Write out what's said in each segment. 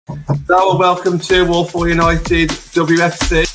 Hello and welcome to Walford United WFC.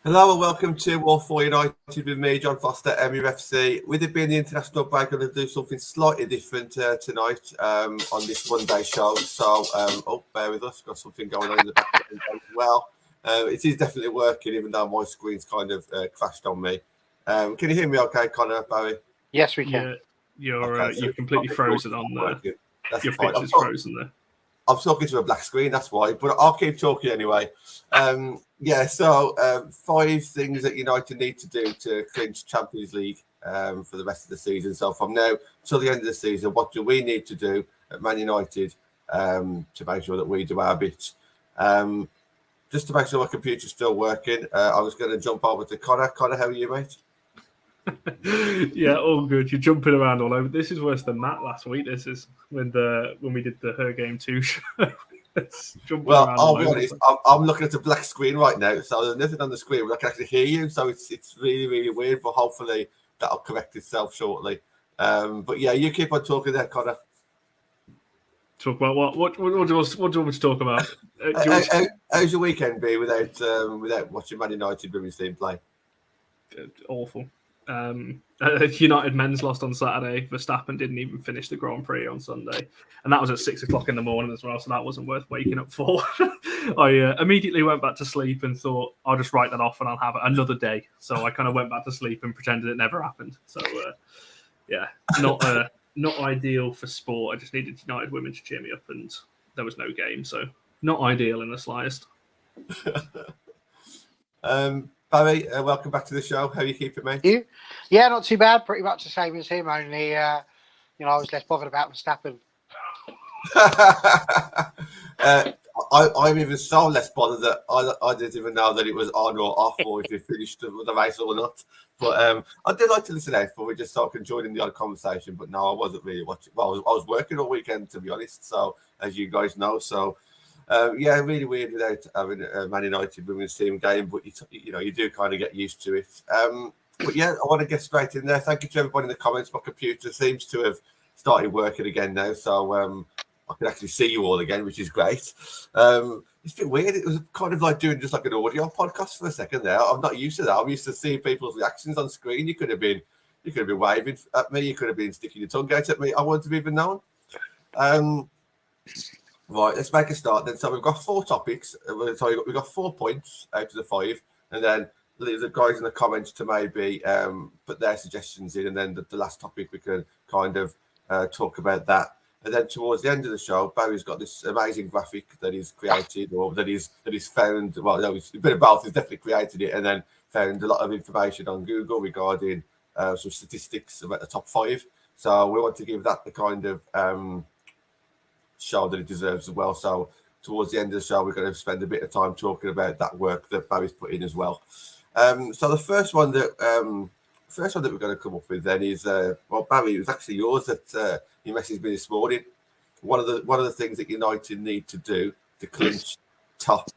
Hello and welcome to Walford United with me, John Foster, MUFC. With it being the international break, I'm going to do something slightly different tonight on this Monday show. So, bear with us, got something going on in the background as well. It is definitely working, even though my screen's kind of crashed on me. Can you hear me okay, Connor, Barry? Yes, we can. Yeah, Okay, you're completely frozen on there. That's your fine. picture's frozen there. I'm talking to a black screen, that's why, but I'll keep talking anyway. So 5 things that United need to do to clinch Champions League for the rest of the season. So from now till the end of the season, what do we need to do at Man United to make sure that we do our bit? Just to make sure my computer's still working, I was going to jump over to Connor. Connor, how are you, mate? Yeah, all good. You're jumping around all over. This is worse than Matt last week. This is when we did the Her Game 2 show. Well, I'll be honest, I'm looking at a black screen right now, so there's nothing on the screen where I can actually hear you, so it's really, really weird, but hopefully that'll correct itself shortly. But yeah, you keep on talking there, Connor. Talk about what do you want me to talk about? How's your weekend been without watching Man United women's team play? Awful. United men's lost on Saturday. Verstappen didn't even finish the Grand Prix on Sunday, and that was at 6 o'clock in the morning as well. So that wasn't worth waking up for. I immediately went back to sleep and thought I'll just write that off and I'll have another day. So I kind of went back to sleep and pretended it never happened. So not ideal for sport. I just needed United women to cheer me up, and there was no game, so not ideal in the slightest. Barry, welcome back to the show. How are you keeping, mate? You? Yeah, not too bad. Pretty much the same as him. Only, I was less bothered about Verstappen. I'm even so less bothered that I didn't even know that it was on or off, or if you finished the race or not. But I do like to listen out for. We just so I can join in the odd conversation. But no, I wasn't really watching. Well, I was working all weekend, to be honest. So as you guys know, really weird without having a Man United women's team game, but you do kind of get used to it. But yeah, I want to get straight in there. Thank you to everybody in the comments. My computer seems to have started working again now, so I can actually see you all again, which is great. It's a bit weird. It was kind of like doing just like an audio podcast for a second there. I'm not used to that. I'm used to seeing people's reactions on screen. You could have been waving at me. You could have been sticking your tongue out at me. I wouldn't have even known. Right, let's make a start then. So we've got 4 topics. So we've got 4 points out of the 5, and then leave the guys in the comments to maybe put their suggestions in, and then the last topic we can kind of talk about that. And then towards the end of the show, Barry's got this amazing graphic that he's created, or that he's found. Well, no, it's a bit of both. He's definitely created it, and then found a lot of information on Google regarding some statistics about the top 5. So we want to give that the kind of show that it deserves as well. So towards the end of the show, we're going to spend a bit of time talking about that work that Barry's put in as well. So the first one that we're going to come up with then is Barry, it was actually yours that you messaged me this morning. One of the things that United need to do to clinch top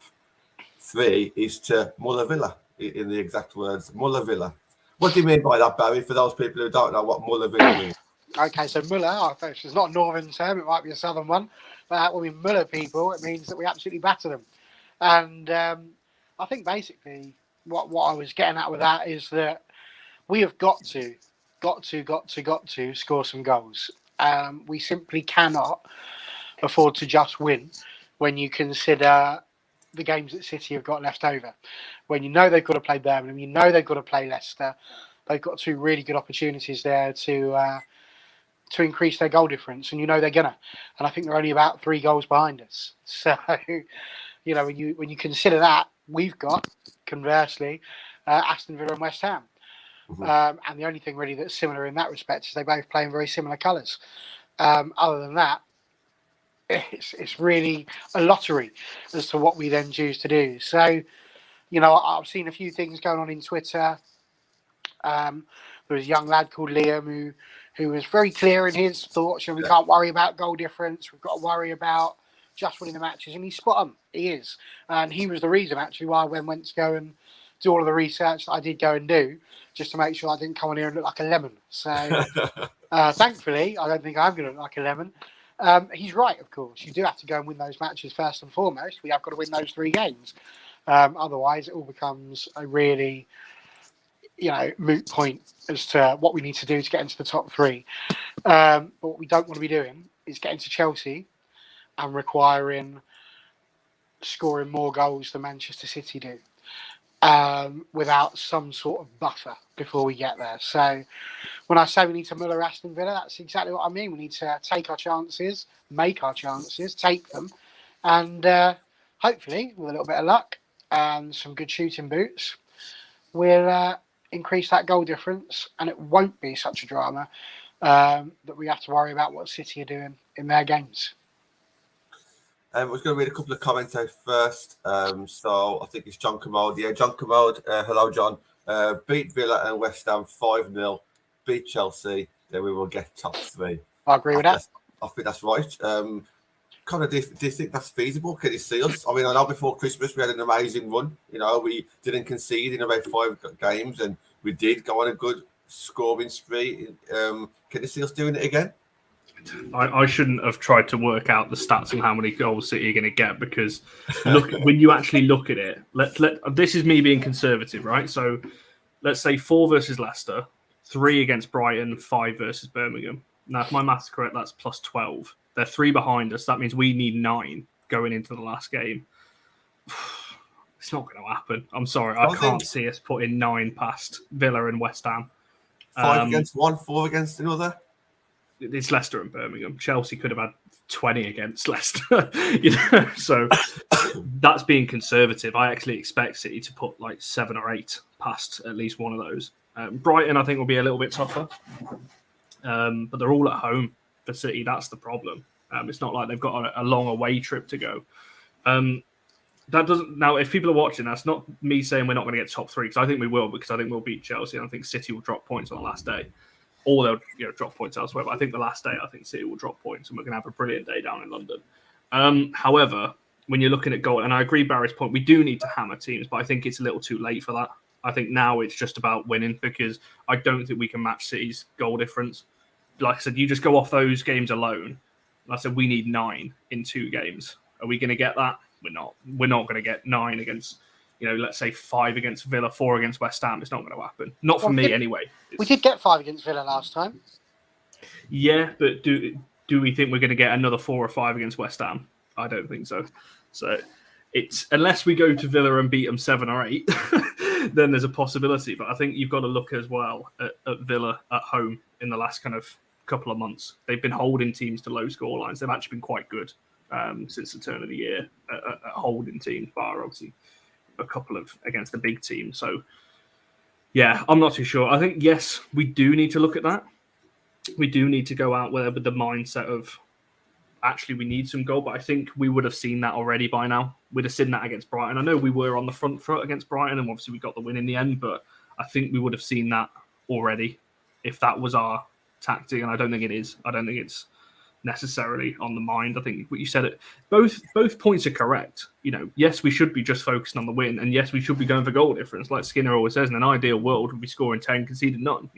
3 is to Muller Villa, in the exact words, Muller Villa. What do you mean by that, Barry, for those people who don't know what Muller Villa means? Okay, so Muller, it's not a northern term, it might be a southern one, but when we Muller people, it means that we absolutely batter them. And I think basically what I was getting at with that is that we have got to score some goals. We simply cannot afford to just win when you consider the games that City have got left over. When you know they've got to play Birmingham, you know they've got to play Leicester, they've got 2 really good opportunities there to increase their goal difference, and they're gonna. And I think they're only about 3 goals behind us. So, when you consider that, we've got, conversely, Aston Villa and West Ham. Mm-hmm. And the only thing really that's similar in that respect is they both play in very similar colours. Other than that, it's really a lottery as to what we then choose to do. So, I've seen a few things going on in Twitter. There was a young lad called Liam who was very clear in his thoughts. We can't worry about goal difference. We've got to worry about just winning the matches, and he's spot on. He is, and he was the reason actually why I went to go and do all of the research that I did go and do, just to make sure I didn't come on here and look like a lemon. So thankfully, I don't think I'm going to look like a lemon. He's right, of course. You do have to go and win those matches first and foremost. We have got to win those 3 games. Otherwise, it all becomes a really, moot point as to what we need to do to get into the top 3. But what we don't want to be doing is getting to Chelsea and requiring scoring more goals than Manchester City do without some sort of buffer before we get there. So when I say we need to Muller Aston Villa, that's exactly what I mean. We need to take our chances, make our chances, take them, and hopefully, with a little bit of luck and some good shooting boots, we'll increase that goal difference, and it won't be such a drama that we have to worry about what City are doing in their games. I was going to read a couple of comments out first. So I think it's John Commode. Yeah, John Commode. Hello, John. Beat Villa and West Ham 5-0. Beat Chelsea. Then we will get top 3. I agree with that. I think that's right. Connor, do you think that's feasible? Can you see us? I mean, I know before Christmas we had an amazing run. We didn't concede in about 5 games, and we did go on a good scoring spree. Can you see us doing it again? I shouldn't have tried to work out the stats on how many goals City are going to get, because when you actually look at it, this is me being conservative, right? So let's say 4 versus Leicester, 3 against Brighton, 5 versus Birmingham. Now, if my maths correct, that's plus 12. They're 3 behind us. That means we need 9 going into the last game. It's not going to happen. I'm sorry. I can't see us putting 9 past Villa and West Ham. 5 against one, 4 against another. It's Leicester and Birmingham. Chelsea could have had 20 against Leicester. So that's being conservative. I actually expect City to put like 7 or 8 past at least one of those. Brighton, I think, will be a little bit tougher. But they're all at home for City. That's the problem. It's not like they've got a long away trip to go. That doesn't. Now, if people are watching, that's not me saying we're not going to get top 3, because I think we will, because I think we'll beat Chelsea, and I think City will drop points on the last day. Or they'll drop points elsewhere. But I think the last day, I think City will drop points, and we're going to have a brilliant day down in London. However, when you're looking at goal, and I agree Barry's point, we do need to hammer teams, but I think it's a little too late for that. I think now it's just about winning, because I don't think we can match City's goal difference. Like I said, you just go off those games alone. Like I said, we need 9 in 2 games. Are we going to get that? We're not. We're not going to get 9 against, let's say 5 against Villa, 4 against West Ham. It's not going to happen. Not for me, anyway. We did get 5 against Villa last time. Yeah, but do we think we're going to get another 4 or 5 against West Ham? I don't think so. So it's unless we go to Villa and beat them 7 or 8, then there's a possibility. But I think you've got to look as well at Villa at home in the last kind of couple of months. They've been holding teams to low score lines. They've actually been quite good since the turn of the year at holding teams, bar obviously a couple of against the big team. So yeah, I'm not too sure. I think, yes, we do need to look at that. We do need to go out with the mindset of actually we need some goal, but I think we would have seen that already by now. We'd have seen that against Brighton. I know we were on the front foot against Brighton, and obviously we got the win in the end, but I think we would have seen that already if that was our tactic, and I don't think it is. I don't think it's necessarily on the mind. I think what you said, both points are correct. Yes, we should be just focusing on the win, and yes, we should be going for goal difference. Like Skinner always says, in an ideal world, we'd be scoring 10, conceding none.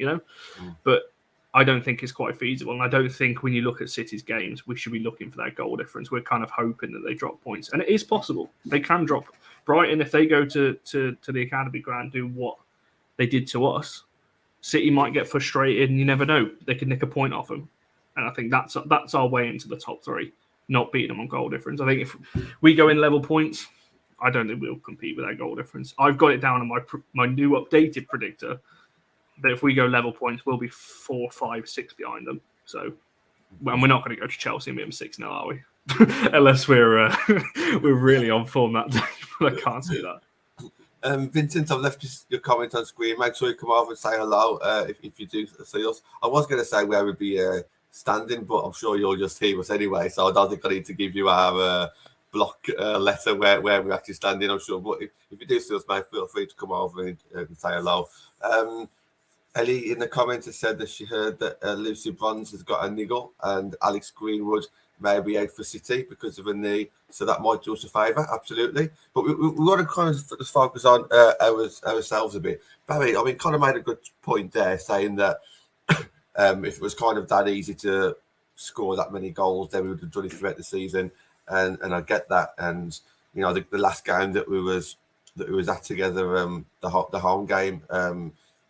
But I don't think it's quite feasible, and I don't think when you look at City's games, we should be looking for that goal difference. We're kind of hoping that they drop points, and it is possible. They can drop. Brighton, if they go to the academy ground, do what they did to us, City might get frustrated, and you never know. They could nick a point off them. And I think that's our way into the top 3, not beating them on goal difference. I think if we go in level points, I don't think we'll compete with that goal difference. I've got it down on my new updated predictor that if we go level points, we'll be 4, 5, 6 behind them. So, and we're not going to go to Chelsea and beat them 6-0, are we? Unless we're really on form that day. But I can't see that. Vincent, I've left your comment on screen. Make sure you come over and say hello if you do see us. I was going to say where we'd be standing, but I'm sure you'll just hear us anyway, so I don't think I need to give you our block letter where we're actually standing, I'm sure. But if you do see us, mate, feel free to come over and say hello. Ellie in the comments has said that she heard that Lucy Bronze has got a niggle, and Alex Greenwood maybe out for City because of a knee, so that might do us a favour, absolutely. But we want to kind of just focus on ourselves a bit. Barry, I mean, kind of made a good point there, saying that if it was kind of that easy to score that many goals, then we would have done it throughout the season, and I get that. And you know, the last game that we was at together, the home game,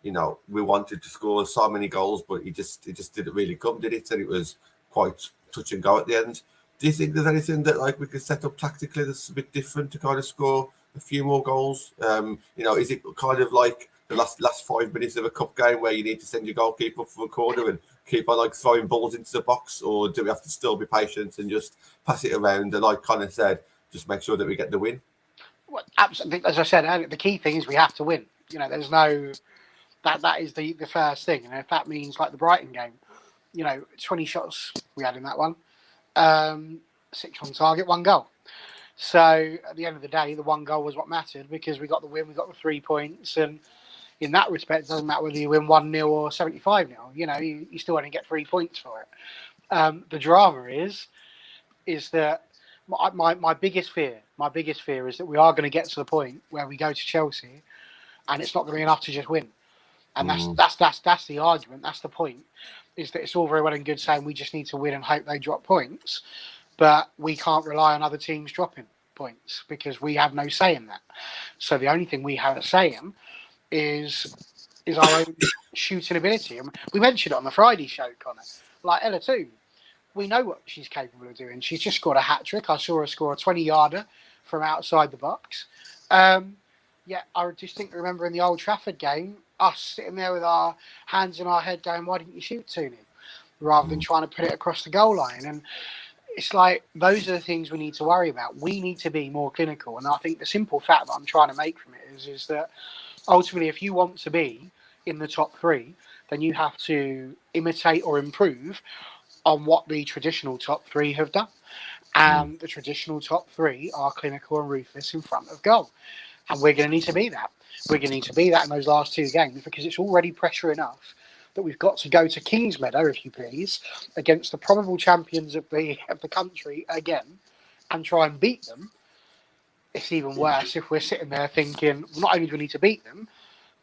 you know, we wanted to score so many goals, but it just didn't really come, did it? And it was quite touch and go at the end. Do you think there's anything that like we could set up tactically that's a bit different to kind of score a few more goals? You know, is it kind of like the last 5 minutes of a cup game where you need to send your goalkeeper for a corner and keep on like throwing balls into the box, or do we have to still be patient and just pass it around and, like Connor said, just make sure that we get the win? Well, absolutely, as I said earlier, the key thing is we have to win. You know, there's no that is the first thing, and if that means like the Brighton game, you know, 20 shots we had in that one, 6 on target, 1 goal. So at the end of the day, the 1 goal was what mattered because we got the win, we got the 3 points, and in that respect, it doesn't matter whether you win 1-0 or 75-0. You know, you still only get 3 points for it. The drama is that my biggest fear is that we are going to get to the point where we go to Chelsea, and it's not going to be enough to just win. And that's the argument. That's the point. Is that it's all very well and good saying we just need to win and hope they drop points, but we can't rely on other teams dropping points because we have no say in that. So the only thing we have a say in is our own shooting ability. And we mentioned it on the Friday show, Connor. Like Ella too, we know what she's capable of doing. She's just scored a hat trick. I saw her score a 20-yarder from outside the box. Yeah, I distinctly remember in the Old Trafford game, us sitting there with our hands in our head going, why didn't you shoot, Tooney? Rather than trying to put it across the goal line. And it's like, those are the things we need to worry about. We need to be more clinical. And I think the simple fact that I'm trying to make from it is that ultimately, if you want to be in the top 3, then you have to imitate or improve on what the traditional top 3 have done. And the traditional top 3 are clinical and ruthless in front of goal. And we're going to need to be that. We're going to need to be that in those last 2 games because it's already pressure enough that we've got to go to Kingsmeadow, if you please, against the probable champions of the country again and try and beat them. It's even worse if we're sitting there thinking, well, not only do we need to beat them,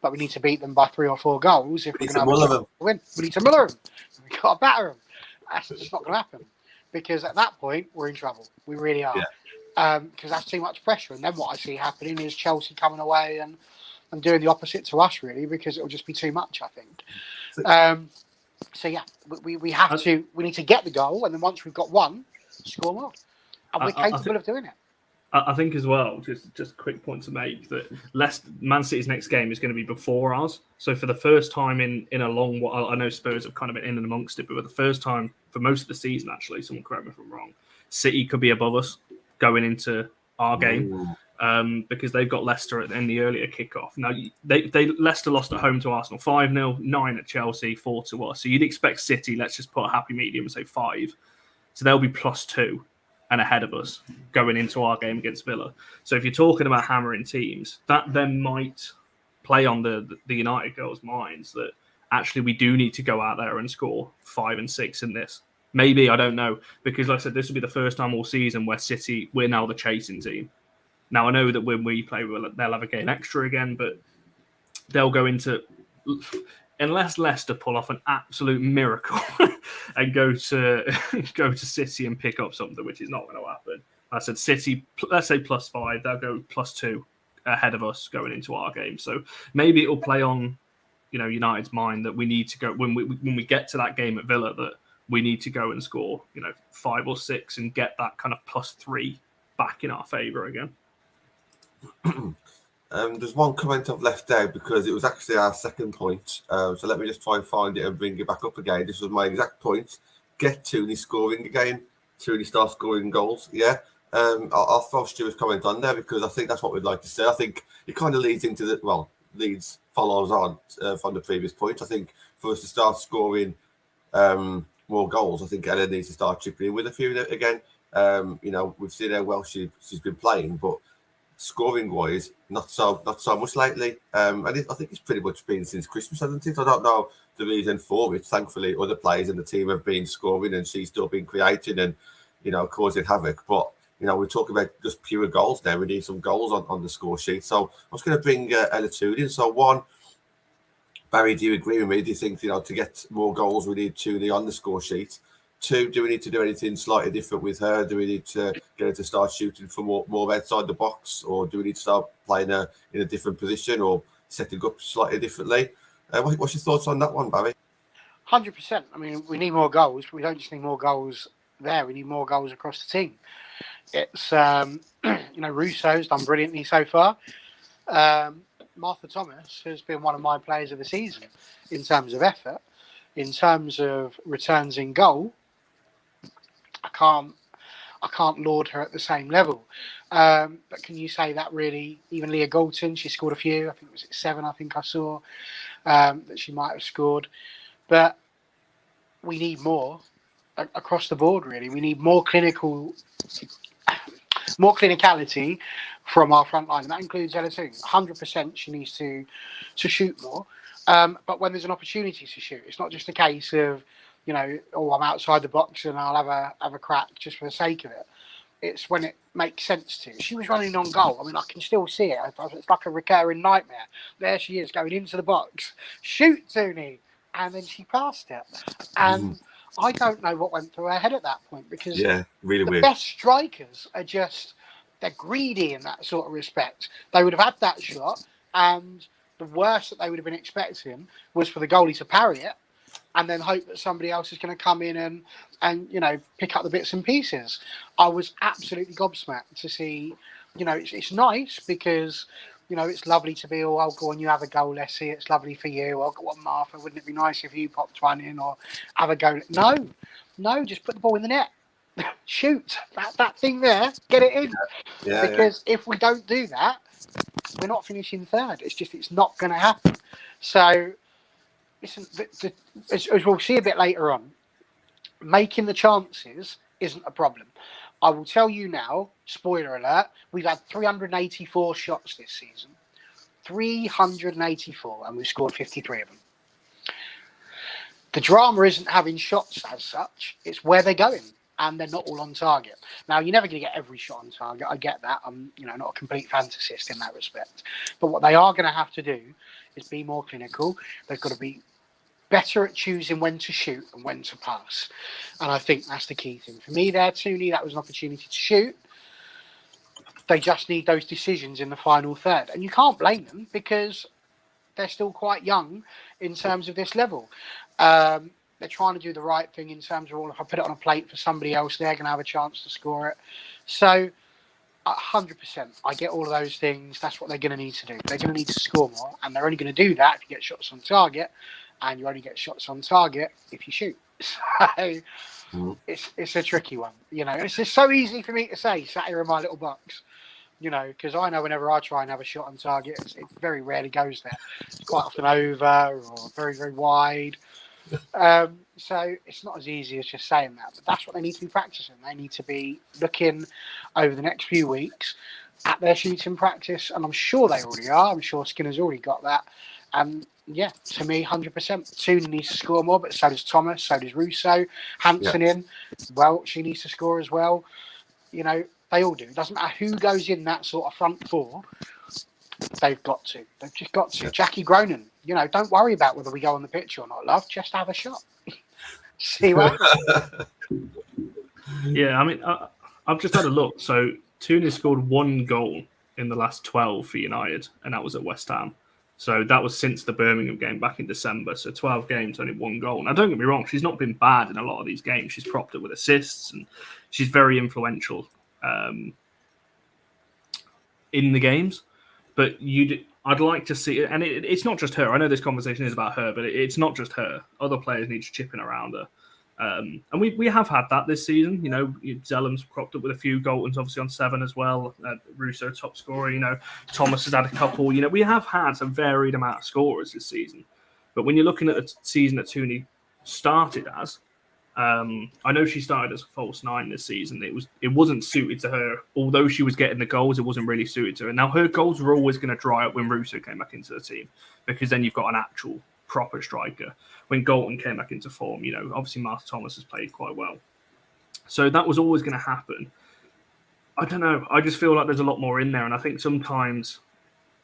but we need to beat them by 3 or 4 goals if we're going to win. We need to muller them. We've got to batter them. That's just not going to happen because at that point, we're in trouble. We really are. Because that's too much pressure. And then what I see happening is Chelsea coming away and doing the opposite to us, really, because it'll just be too much, I think. So yeah, we have to. We need to get the goal, and then once we've got one, score more, and we're capable of doing it. I think as well, just a quick point to make that Man City's next game is going to be before ours. So for the first time in a long while, I know Spurs have kind of been in and amongst it, but for the first time for most of the season, actually, someone correct me if I'm wrong, City could be above us going into our game because they've got Leicester in the earlier kickoff. Now, Leicester lost at home to Arsenal 5-0, 9 at Chelsea, 4 to us. So you'd expect City, let's just put a happy medium and say 5. So they'll be +2 and ahead of us going into our game against Villa. So if you're talking about hammering teams, that then might play on the United girls' minds that actually we do need to go out there and score 5 and 6 in this. Maybe, I don't know, because like I said, this will be the first time all season where City, we're now the chasing team. Now, I know that when we play, they'll have a game extra again, but they'll go into, unless Leicester pull off an absolute miracle and go to City and pick up something, which is not going to happen. I said City, let's say +5, they'll go +2 ahead of us going into our game. So maybe it'll play on, United's mind that we need to go, when we get to that game at Villa, that we need to go and score, 5 or 6 and get that kind of +3 back in our favour again. There's one comment I've left out because it was actually our second point. So let me just try and find it and bring it back up again. This was my exact point. Get Tooney scoring again. Tooney starts scoring goals. Yeah. I'll throw Stuart's comment on there because I think that's what we'd like to say. I think it kind of leads into follows on from the previous point. I think for us to start scoring more goals, I think Ella needs to start chipping in with a few again. We've seen how well she's been playing, but scoring wise, not so much lately. And I think it's pretty much been since Christmas, hasn't it? I don't know the reason for it. Thankfully, other players in the team have been scoring, and she's still been creating. And causing havoc. But we're talking about just pure goals now. We need some goals on the score sheet. So I was going to bring Ella Toon in. So one, Barry, do you agree with me? Do you think to get more goals we need Tooney on the score sheet? Two, do we need to do anything slightly different with her? Do we need to get her to start shooting for more outside the box, or do we need to start playing her in a different position or setting up slightly differently? What's your thoughts on that one, Barry? 100%. I mean, we need more goals, but we don't just need more goals there. We need more goals across the team. It's, Russo's done brilliantly so far. Martha Thomas has been one of my players of the season in terms of effort. In terms of returns in goal, I can't laud her at the same level. But can you say that really? Even Leah Galton, she scored a few. I think it was 7. I think I saw that she might have scored. But we need more across the board. Really, we need more clinicality from our front line, and that includes Ella Toon. 100%, she needs to shoot more. But when there's an opportunity to shoot, it's not just a case of, I'm outside the box and I'll have a crack just for the sake of it. It's when it makes sense to. She was running on goal. I mean, I can still see it. It's like a recurring nightmare. There she is going into the box. Shoot, Tooney. And then she passed it. And I don't know what went through her head at that point, because really the weird. best strikers are they're greedy in that sort of respect. They would have had that shot, and the worst that they would have been expecting was for the goalie to parry it and then hope that somebody else is going to come in and pick up the bits and pieces. I was absolutely gobsmacked to see, it's nice because, it's lovely to be, go on, you have a go, Leslie, it's lovely for you. Go on, Martha, wouldn't it be nice if you popped one in, or have a go? No, just put the ball in the net. Shoot that thing there, get it in. Because if we don't do that, we're not finishing third. It's not going to happen. So, listen, as we'll see a bit later on, making the chances isn't a problem. I will tell you now, spoiler alert, we've had 384 shots this season. 384, and we've scored 53 of them. The drama isn't having shots as such, it's where they're going. And they're not all on target. Now, you're never going to get every shot on target. I get that. I'm, not a complete fantasist in that respect. But what they are going to have to do is be more clinical. They've got to be better at choosing when to shoot and when to pass. And I think that's the key thing. For me there, Tooney, that was an opportunity to shoot. They just need those decisions in the final third. And you can't blame them, because they're still quite young in terms of this level. They're trying to do the right thing in terms of, if I put it on a plate for somebody else, they're going to have a chance to score it. So, 100%, I get all of those things. That's what they're going to need to do. They're going to need to score more, and they're only going to do that if you get shots on target, and you only get shots on target if you shoot. So, it's a tricky one. It's just so easy for me to say, sat here in my little box. Because I know whenever I try and have a shot on target, it very rarely goes there. It's quite often over or very, very wide. So it's not as easy as just saying that, but that's what they need to be practicing. They need to be looking over the next few weeks at their shooting practice, and I'm sure they already are. I'm sure Skinner's already got that. And to me, 100%. Tooney needs to score more, but so does Thomas, so does Russo. Hanson she needs to score as well. They all do. It doesn't matter who goes in that sort of front four. They've got to. They've just got to. Jackie Gronin, don't worry about whether we go on the pitch or not, love. Just have a shot. See what? Yeah, I mean, I've just had a look. So, Tooney scored 1 goal in the last 12 for United, and that was at West Ham. So, that was since the Birmingham game back in December. So, 12 games, only 1 goal. Now, don't get me wrong, she's not been bad in a lot of these games. She's propped up with assists, and she's very influential in the games. But I'd like to see it, and it's not just her. I know this conversation is about her, but it's not just her. Other players need to chip in around her. And we have had that this season. Zellum's cropped up with a few. Galton's obviously on 7 as well. Russo top scorer. Thomas has had a couple. We have had a varied amount of scorers this season. But when you're looking at the season that Tooney started as, I know she started as a false 9 this season. It wasn't suited to her. Although she was getting the goals, it wasn't really suited to her. Now, her goals were always going to dry up when Russo came back into the team, because then you've got an actual proper striker. When Galton came back into form, obviously Martha Thomas has played quite well. So that was always going to happen. I don't know. I just feel like there's a lot more in there. And I think sometimes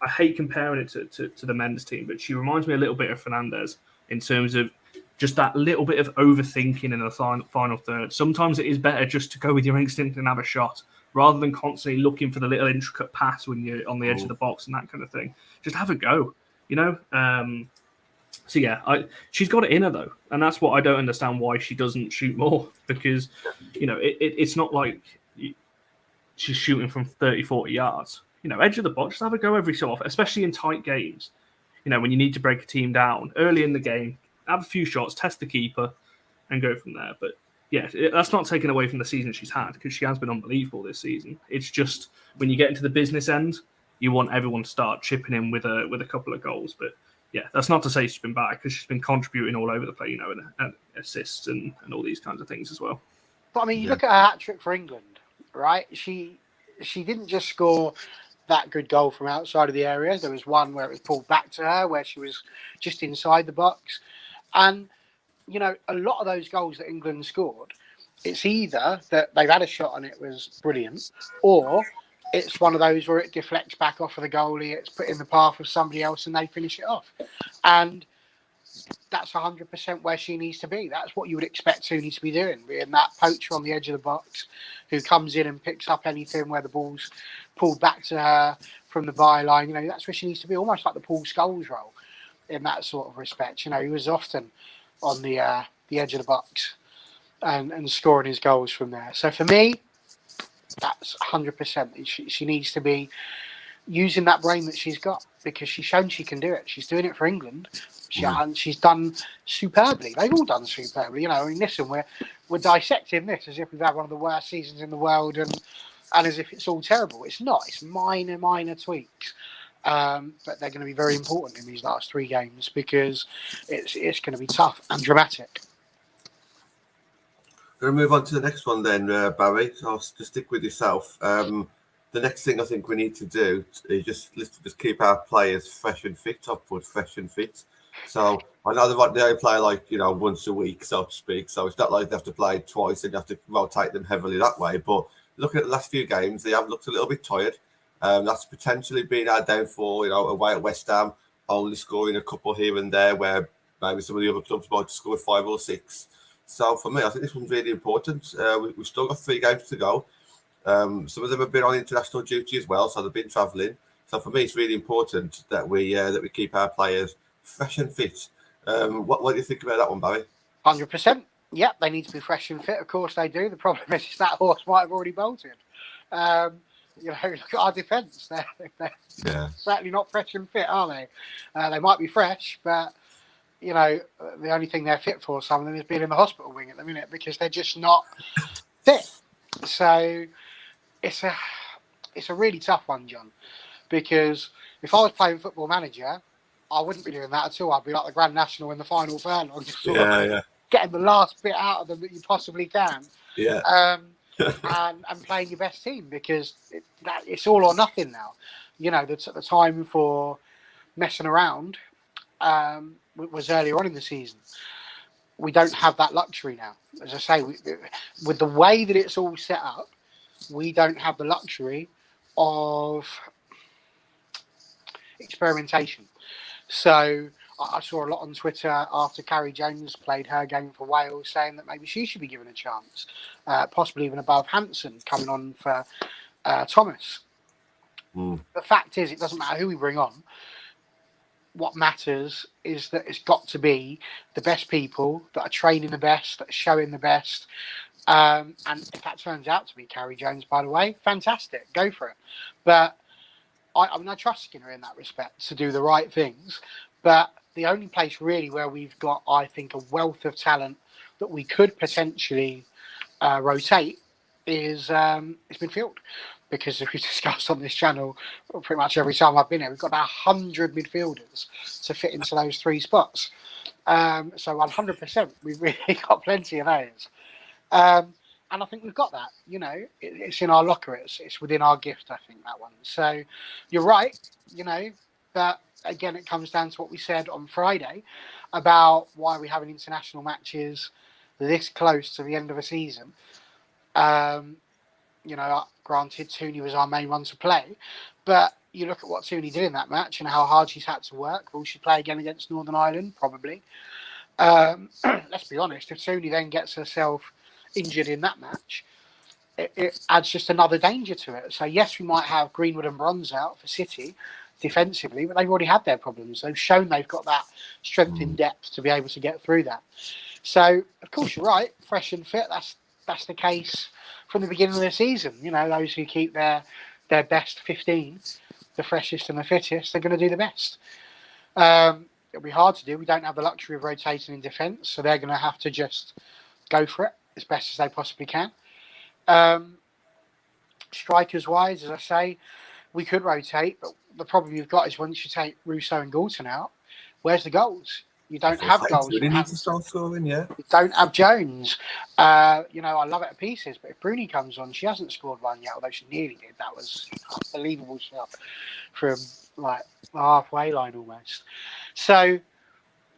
I hate comparing it to the men's team, but she reminds me a little bit of Fernandez in terms of just that little bit of overthinking in the final third. Sometimes it is better just to go with your instinct and have a shot rather than constantly looking for the little intricate pass when you're on the edge of the box and that kind of thing. Just have a go, you know? So yeah, she's got it in her though, and that's what I don't understand why she doesn't shoot more, because you know it's not like she's shooting from 30, 40 yards. You know, edge of the box, just have a go every so often, especially in tight games. You know, when you need to break a team down early in the game, have a few shots, test the keeper, and go from there. But yeah, that's not taken away from the season she's had, because she has been unbelievable this season. It's just when you get into the business end, you want everyone to start chipping in with a couple of goals. But yeah, that's not to say she's been bad, because she's been contributing all over the place, you know, and assists and all these kinds of things as well. But I mean, you look at her hat trick for England, right? She didn't just score that good goal from outside of the area. There was one where it was pulled back to her, where she was just inside the box. And, you know, a lot of those goals that England scored, it's either that they've had a shot and it was brilliant, or it's one of those where it deflects back off of the goalie, it's put in the path of somebody else and they finish it off. And that's 100% where she needs to be. That's what you would expect Sooney to be doing, being that poacher on the edge of the box who comes in and picks up anything where the ball's pulled back to her from the byline. You know, that's where she needs to be, almost like the Paul Scholes role in that sort of respect. You know, he was often on the edge of the box and scoring his goals from there. So for me, that's 100%. She needs to be using that brain that she's got, because she's shown she can do it. She's doing it for England. She's done superbly. They've all done superbly. You know, I mean, listen, we're dissecting this as if we've had one of the worst seasons in the world and as if it's all terrible. It's not. It's minor tweaks. But they're going to be very important in these last 3 games, because it's going to be tough and dramatic. We're going to move on to the next one then, Barry. So I'll just stick with yourself. The next thing I think we need to do is just keep our players fresh and fit. I've put fresh and fit. So I know they only play like, you know, once a week, so to speak. So it's not like they have to play twice and you have to rotate them heavily that way. But looking at the last few games, they have looked a little bit tired. That's potentially been our downfall, you know, away at West Ham, only scoring a couple here and there where maybe some of the other clubs might score 5 or 6. So for me, I think this one's really important. We've still got 3 games to go. Some of them have been on international duty as well, so they've been travelling. So for me, it's really important that we keep our players fresh and fit. What do you think about that one, Barry? 100%. Yep, they need to be fresh and fit. Of course they do. The problem is that horse might have already bolted. You know, look at our defence. They're certainly not fresh and fit, are they? They might be fresh, but you know, the only thing they're fit for, some of them, is being in the hospital wing at the minute, because they're just not fit. So it's a really tough one, John, because if I was playing Football Manager, I wouldn't be doing that at all. I'd be like the Grand National in the final furlong, just sort of getting the last bit out of them that you possibly can. Yeah. And playing your best team, because it's all or nothing now. You know, the time for messing around was earlier on in the season. We don't have that luxury now. As I say, with the way that it's all set up, we don't have the luxury of experimentation. So I saw a lot on Twitter after Carrie Jones played her game for Wales, saying that maybe she should be given a chance, possibly even above Hansen coming on for Thomas. The fact is, it doesn't matter who we bring on. What matters is that it's got to be the best people that are training the best, that are showing the best. And if that turns out to be Carrie Jones, by the way, fantastic, go for it. But I mean, I trust Skinner in that respect to do the right things. But the only place really where we've got, I think, a wealth of talent that we could potentially rotate is midfield. Because as we've discussed on this channel, pretty much every time I've been here, we've got about 100 midfielders to fit into those 3 spots. So 100%, we've really got plenty of those. And I think we've got that. You know, it's in our locker. It's within our gift, I think, that one. So you're right, you know, but again, it comes down to what we said on Friday about why we have international matches this close to the end of a season. Granted, Tooney was our main one to play, but you look at what Tooney did in that match and how hard she's had to work. Will she play again against Northern Ireland? Probably. Let's be honest, if Tooney then gets herself injured in that match, it adds just another danger to it. So yes, we might have Greenwood and Bronze out for City defensively, but they've already had their problems. They've shown they've got that strength in depth to be able to get through that. So of course you're right, fresh and fit. That's the case from the beginning of the season. Those who keep their best 15, the freshest and the fittest, they're going to do the best. It'll be hard to do. We don't have the luxury of rotating in defence, so they're going to have to just go for it as best as they possibly can. Strikers wise, as I say, we could rotate, but the problem you've got is once you take Russo and Galton out, where's the goals? You don't have goals. You need to start scoring, yeah. You don't have Jones. I love it to pieces, but if Bruni comes on, she hasn't scored one yet, although she nearly did. That was unbelievable stuff from like the halfway line almost. So,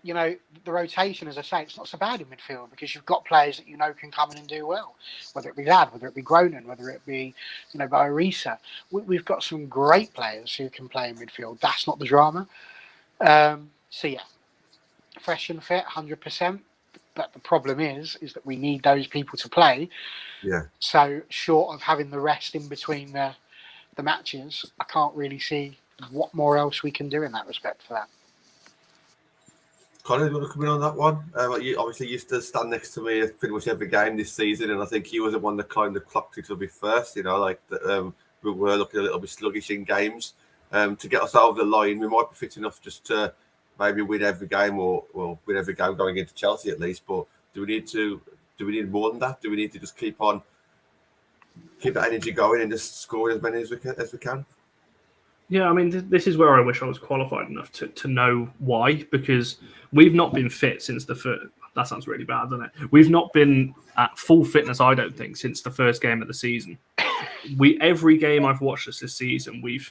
the rotation, as I say, it's not so bad in midfield because you've got players that can come in and do well, whether it be Ladd, whether it be Gronin, whether it be, Boarisa. We've got some great players who can play in midfield. That's not the drama. So, yeah, fresh and fit, 100%. But the problem is that we need those people to play. Yeah. So, short of having the rest in between the matches, I can't really see what more else we can do in that respect for that. Colin, do you want to come in on that one? You obviously used to stand next to me at pretty much every game this season, and I think he was the one that kind of clocked it to be first. We were looking a little bit sluggish in games. To get us over the line, we might be fit enough just to maybe win every game or win every game going into Chelsea at least. But do we need more than that? Do we need to just keep that energy going and just score as many as we can? Yeah, I mean, this is where I wish I was qualified enough to know why, because we've not been fit since the first. That sounds really bad, doesn't it? We've not been at full fitness, I don't think, since the first game of the season. Every game I've watched this season, we've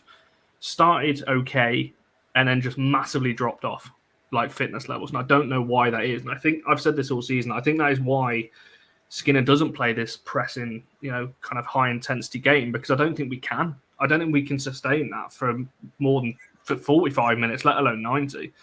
started okay and then just massively dropped off, like fitness levels. And I don't know why that is. And I think I've said this all season. I think that is why Skinner doesn't play this pressing, kind of high intensity game, because I don't think we can. I don't think we can sustain that for more than 45 minutes, let alone 90.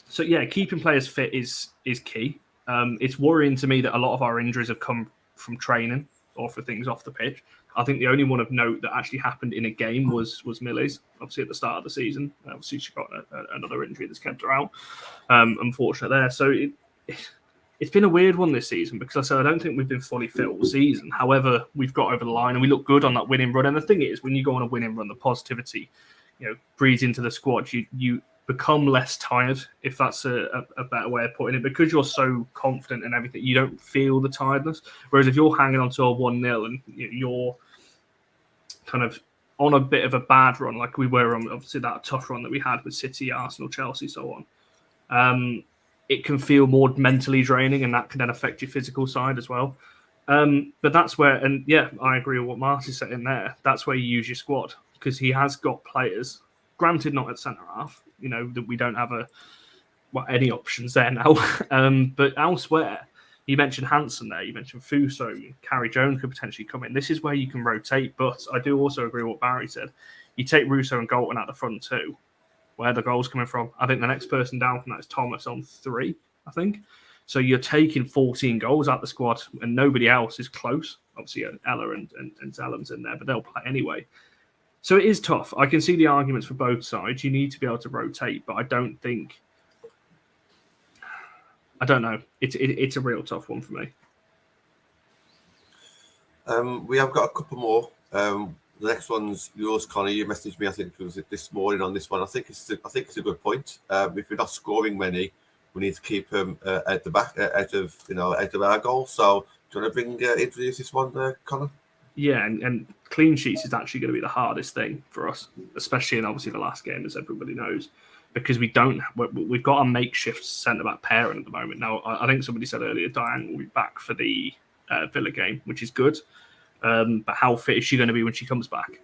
So yeah, keeping players fit is key. It's worrying to me that a lot of our injuries have come from training or for things off the pitch. I think the only one of note that actually happened in a game was Millie's, obviously at the start of the season. Obviously she got another injury that's kept her out. Unfortunate there. So it's been a weird one this season because I said I don't think we've been fully fit all season. However, we've got over the line and we look good on that winning run. And the thing is, when you go on a winning run, the positivity, breeds into the squad. You become less tired, if that's a better way of putting it, because you're so confident in everything. You don't feel the tiredness. Whereas if you're hanging on to a 1-0 and you're kind of on a bit of a bad run, like we were on, obviously that tough run that we had with City, Arsenal, Chelsea, so on. It can feel more mentally draining, and that can then affect your physical side as well. But that's where, and yeah, I agree with what Marty said in there. That's where you use your squad, because he has got players, granted not at centre half, that we don't have any options there now. But elsewhere, you mentioned Hansen there, you mentioned Fuso, Carrie Jones could potentially come in. This is where you can rotate, but I do also agree with what Barry said. You take Russo and Galton at the front too. Where the goal's coming from. I think the next person down from that is Thomas on 3, I think. So you're taking 14 goals out the squad and nobody else is close. Obviously, Ella and Zellum's in there, but they'll play anyway. So it is tough. I can see the arguments for both sides. You need to be able to rotate, but I don't know. It's a real tough one for me. We have got a couple more. The next one's yours, Connor. You messaged me, I think it was this morning on this one. I think it's a good point. If we're not scoring many, we need to keep them at the back, out of our goal. So, do you want to introduce this one, Connor? Yeah, and clean sheets is actually going to be the hardest thing for us, especially in obviously the last game, as everybody knows, because we've got a makeshift centre back pairing at the moment. Now, I think somebody said earlier, Diane will be back for the Villa game, which is good. But how fit is she going to be when she comes back?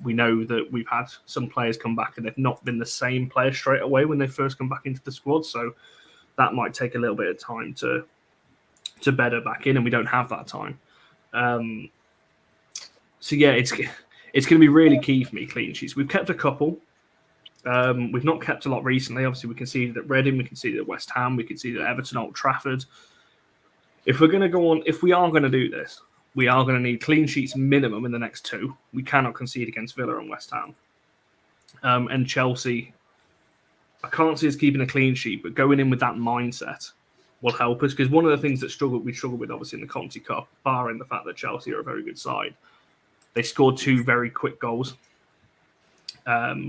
We know that we've had some players come back and they've not been the same player straight away when they first come back into the squad. So that might take a little bit of time to to bed her back in, and we don't have that time. So yeah, it's going to be really key for me, clean sheets. We've kept a couple. We've not kept a lot recently. Obviously, we conceded at Reading, we conceded at West Ham, we conceded at Everton, Old Trafford. If we're going to go on, if we are going to do this, we are going to need clean sheets minimum in the next 2. We cannot concede against Villa and West Ham. And Chelsea, I can't see us keeping a clean sheet, but going in with that mindset will help us, because one of the things that we struggled with, obviously, in the Conti Cup, barring the fact that Chelsea are a very good side, they scored 2 very quick goals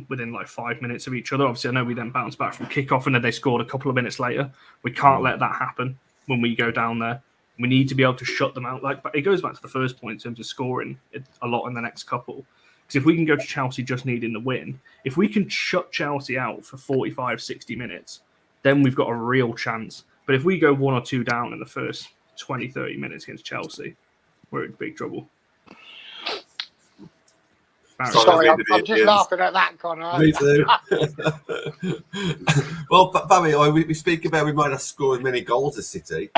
within like 5 minutes of each other. Obviously, I know we then bounced back from kickoff and then they scored a couple of minutes later. We can't let that happen when we go down there. We need to be able to shut them out. But it goes back to the first point in terms of scoring a lot in the next couple. Because if we can go to Chelsea just needing the win, if we can shut Chelsea out for 45, 60 minutes, then we've got a real chance. But if we go 1 or 2 down in the first 20, 30 minutes against Chelsea, we're in big trouble. Sorry, I'm just laughing at that, Connor. Me too. Well, Barry, we speak about we might not score as many goals as City.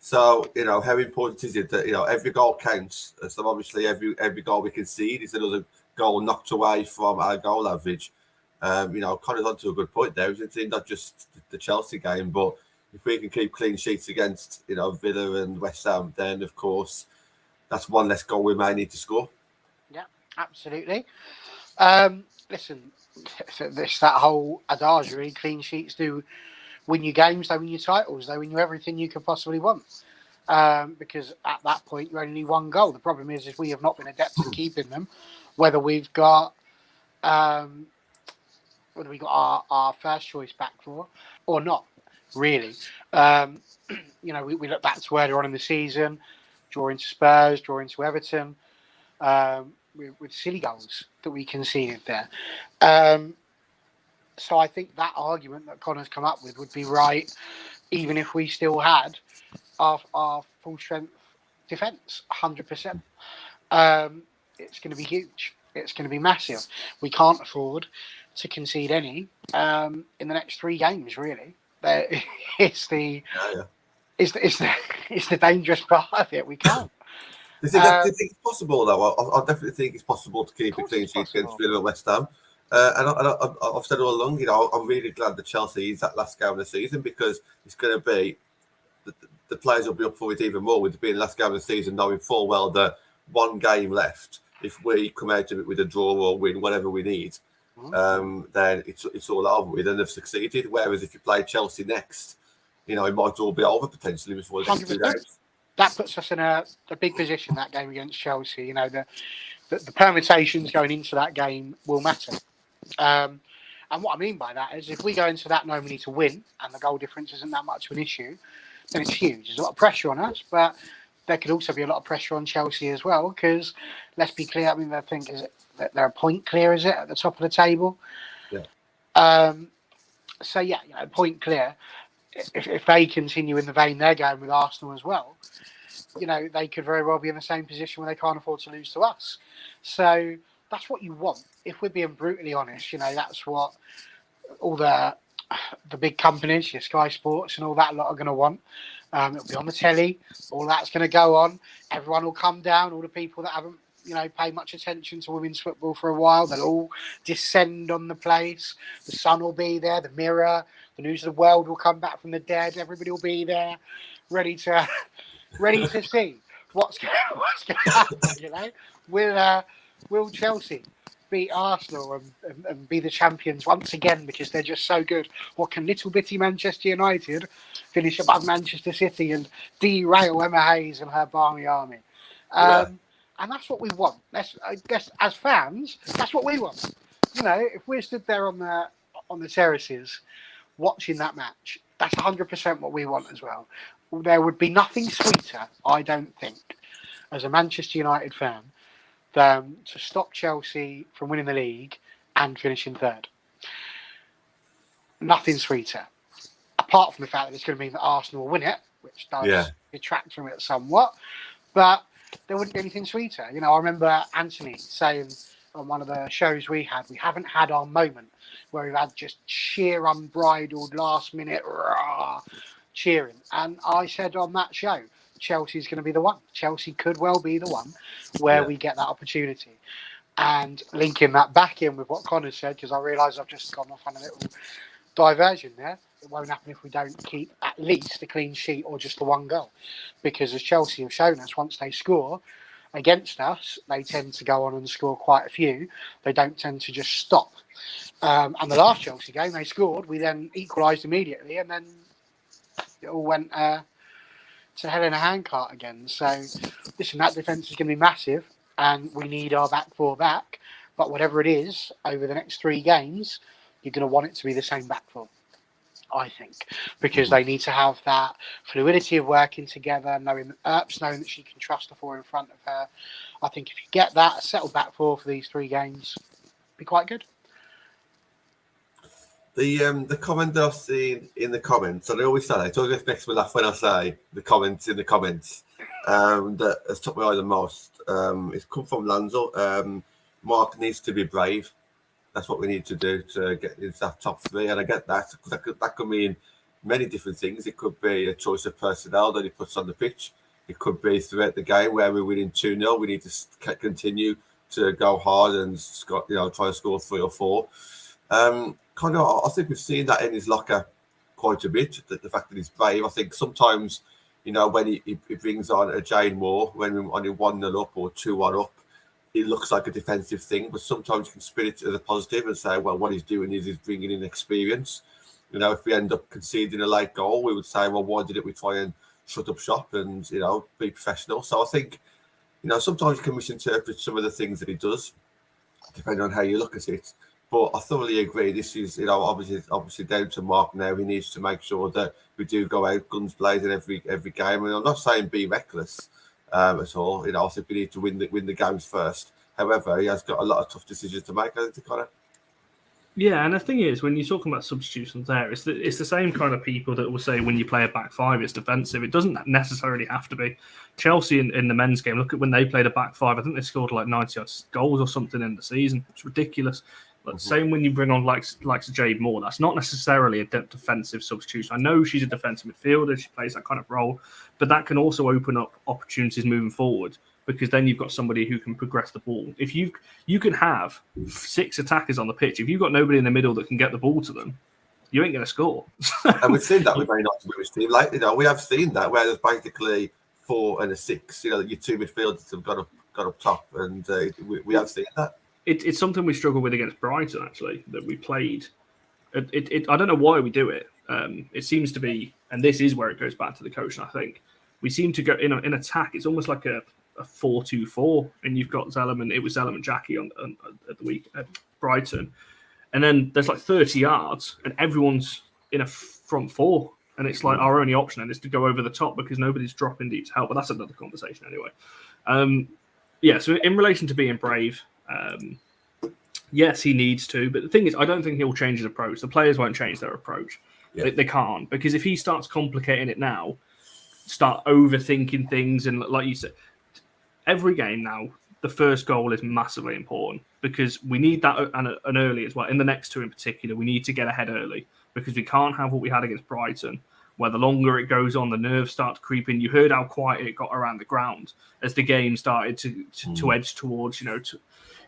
So, how important is it that, every goal counts? So obviously every goal we concede is another goal knocked away from our goal average. Connor's onto a good point there, isn't it? Not just the Chelsea game, but if we can keep clean sheets against, Villa and West Ham, then of course that's one less goal we may need to score. Yeah, absolutely. Listen, it's that whole adage, really. Clean sheets do win you games, they win you titles, they win you everything you could possibly want. Because at that point, you only need 1 goal. The problem is we have not been adept at keeping them. Whether we've got our first choice back for or not, really. We look back to earlier on in the season, drawing to Spurs, drawing to Everton, with silly goals that we conceded there. So I think that argument that Connor's come up with would be right, even if we still had our full strength defence, 100%. It's going to be huge. It's going to be massive. We can't afford to concede any in the next 3 games. Really, it's the dangerous part of it. We can't. Do you think it's possible, though? I definitely think it's possible to keep a clean sheet against Villa and West Ham. And I've said all along, I'm really glad that Chelsea is that last game of the season, because it's going to be the players will be up for it even more with it being the last game of the season, knowing full well that 1 game left. If we come out of it with a draw or win, whatever we need, then it's all over with, and they've succeeded. Whereas if you play Chelsea next, it might all be over potentially before the next 2 games. That puts us in a big position, that game against Chelsea. The permutations going into that game will matter. And what I mean by that is if we go into that knowing we need to win and the goal difference isn't that much of an issue, then it's huge. There's a lot of pressure on us, but there could also be a lot of pressure on Chelsea as well, because let's be clear, I mean, I think they're a point clear, is it, at the top of the table? Yeah. So, yeah, point clear. If they continue in the vein they're going with Arsenal as well, they could very well be in the same position where they can't afford to lose to us. So that's what you want. If we're being brutally honest, that's what all the big companies, your Sky Sports and all that lot are going to want. It'll be on the telly. All that's going to go on. Everyone will come down. All the people that haven't, paid much attention to women's football for a while, they'll all descend on the place. The Sun will be there. The Mirror, the News of the World will come back from the dead. Everybody will be there, ready to see what's going to happen. Will Chelsea beat Arsenal and be the champions once again because they're just so good? Or can little bitty Manchester United finish above Manchester City and derail Emma Hayes and her Barmy Army? And that's what we want. I guess as fans, that's what we want. If we're stood there on the terraces watching that match, that's 100% what we want as well. There would be nothing sweeter, I don't think, as a Manchester United fan, than to stop Chelsea from winning the league and finishing 3rd. Nothing sweeter. Apart from the fact that it's going to mean that Arsenal will win it, which does detract from it somewhat. But there wouldn't be anything sweeter. I remember Anthony saying on one of the shows we haven't had our moment where we've had just sheer unbridled last minute cheering. And I said on that show, Chelsea's going to be the one. Chelsea could well be the one where we get that opportunity. And linking that back in with what Connor said, because I realise I've just gone off on a little diversion there. It won't happen if we don't keep at least a clean sheet or just the one goal. Because as Chelsea have shown us, once they score against us, they tend to go on and score quite a few. They don't tend to just stop. And the last Chelsea game, they scored. We then equalised immediately, and then it all went to hell in a handcart again. So, listen, that defence is going to be massive, and we need our back four back. But whatever it is, over the next 3 games, you're going to want it to be the same back four, I think, because they need to have that fluidity of working together, knowing that she can trust the 4 in front of her. I think if you get that, a settled back four for these 3 games, be quite good. The comment that I've seen in the comments, and I always say that, it always makes me laugh when I say the comments in the comments, that has took me eye the most. It's come from Lanzo. Mark needs to be brave. That's what we need to do to get into that top 3. And I get that. That could mean many different things. It could be a choice of personnel that he puts on the pitch. It could be throughout the game where we're winning 2-0. We need to continue to go hard and try and score 3 or 4. I think we've seen that in his locker quite a bit. The fact that he's brave. I think sometimes, when he brings on a Jane Moore, when we're only 1-0 up or 2-1 up, it looks like a defensive thing. But sometimes you can spin it as a positive and say, well, what he's doing is he's bringing in experience. If we end up conceding a late goal, we would say, well, why didn't we try and shut up shop and be professional? So I think sometimes you can misinterpret some of the things that he does, depending on how you look at it. But I thoroughly agree. This is, obviously down to Mark now. He needs to make sure that we do go out guns blazing every game. And I'm not saying be reckless at all. I think we need to win the games first. However, he has got a lot of tough decisions to make, hasn't he, Connor? Yeah, and the thing is, when you're talking about substitutions there, it's the same kind of people that will say when you play a back 5, it's defensive. It doesn't necessarily have to be. Chelsea in the men's game, look at when they played a back 5. I think they scored like 90 goals or something in the season. It's ridiculous. But same when you bring on likes of Jade Moore, that's not necessarily a defensive substitution. I know she's a defensive midfielder, she plays that kind of role, but that can also open up opportunities moving forward, because then you've got somebody who can progress the ball. If you can have 6 attackers on the pitch, if you've got nobody in the middle that can get the ball to them, you ain't going to score. And we've seen that with very nice women's team. We have seen that where there's basically 4 and a 6. Your 2 midfielders have got up top, and we have seen that. It's something we struggle with against Brighton, actually, that we played. I don't know why we do it. It seems to be, and this is where it goes back to the coach, I think. We seem to go in attack. It's almost like a 4-2-4, and you've got Zellerman. It was Zellerman Jackie at the week at Brighton. And then there's like 30 yards, and everyone's in a front 4. And it's like our only option is to go over the top because nobody's dropping deep to help. But that's another conversation anyway. So in relation to being brave, yes, he needs to. But the thing is, I don't think he'll change his approach. The players won't change their approach. Yeah. They can't, because if he starts complicating it now, start overthinking things, and like you said, every game now, the first goal is massively important, because we need that and early as well. In the next 2 in particular, we need to get ahead early, because we can't have what we had against Brighton, where the longer it goes on, the nerves start to creep in. You heard how quiet it got around the ground as the game started to edge towards,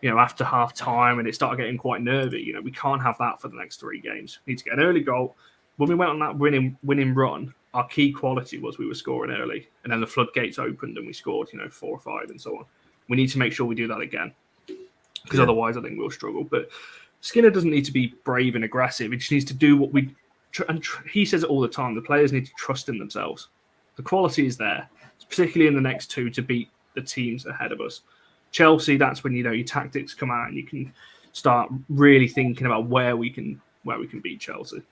after half time, and it started getting quite nervy. We can't have that for the next 3 games. We need to get an early goal. When we went on that winning run, our key quality was we were scoring early, and then the floodgates opened and we scored, 4 or 5 and so on. We need to make sure we do that again, because otherwise I think we'll struggle. But Skinner doesn't need to be brave and aggressive. He just needs to do what we... he says it all the time. The players need to trust in themselves. The quality is there, particularly in the next 2, to beat the teams ahead of us. Chelsea, that's when your tactics come out and you can start really thinking about where we can beat Chelsea.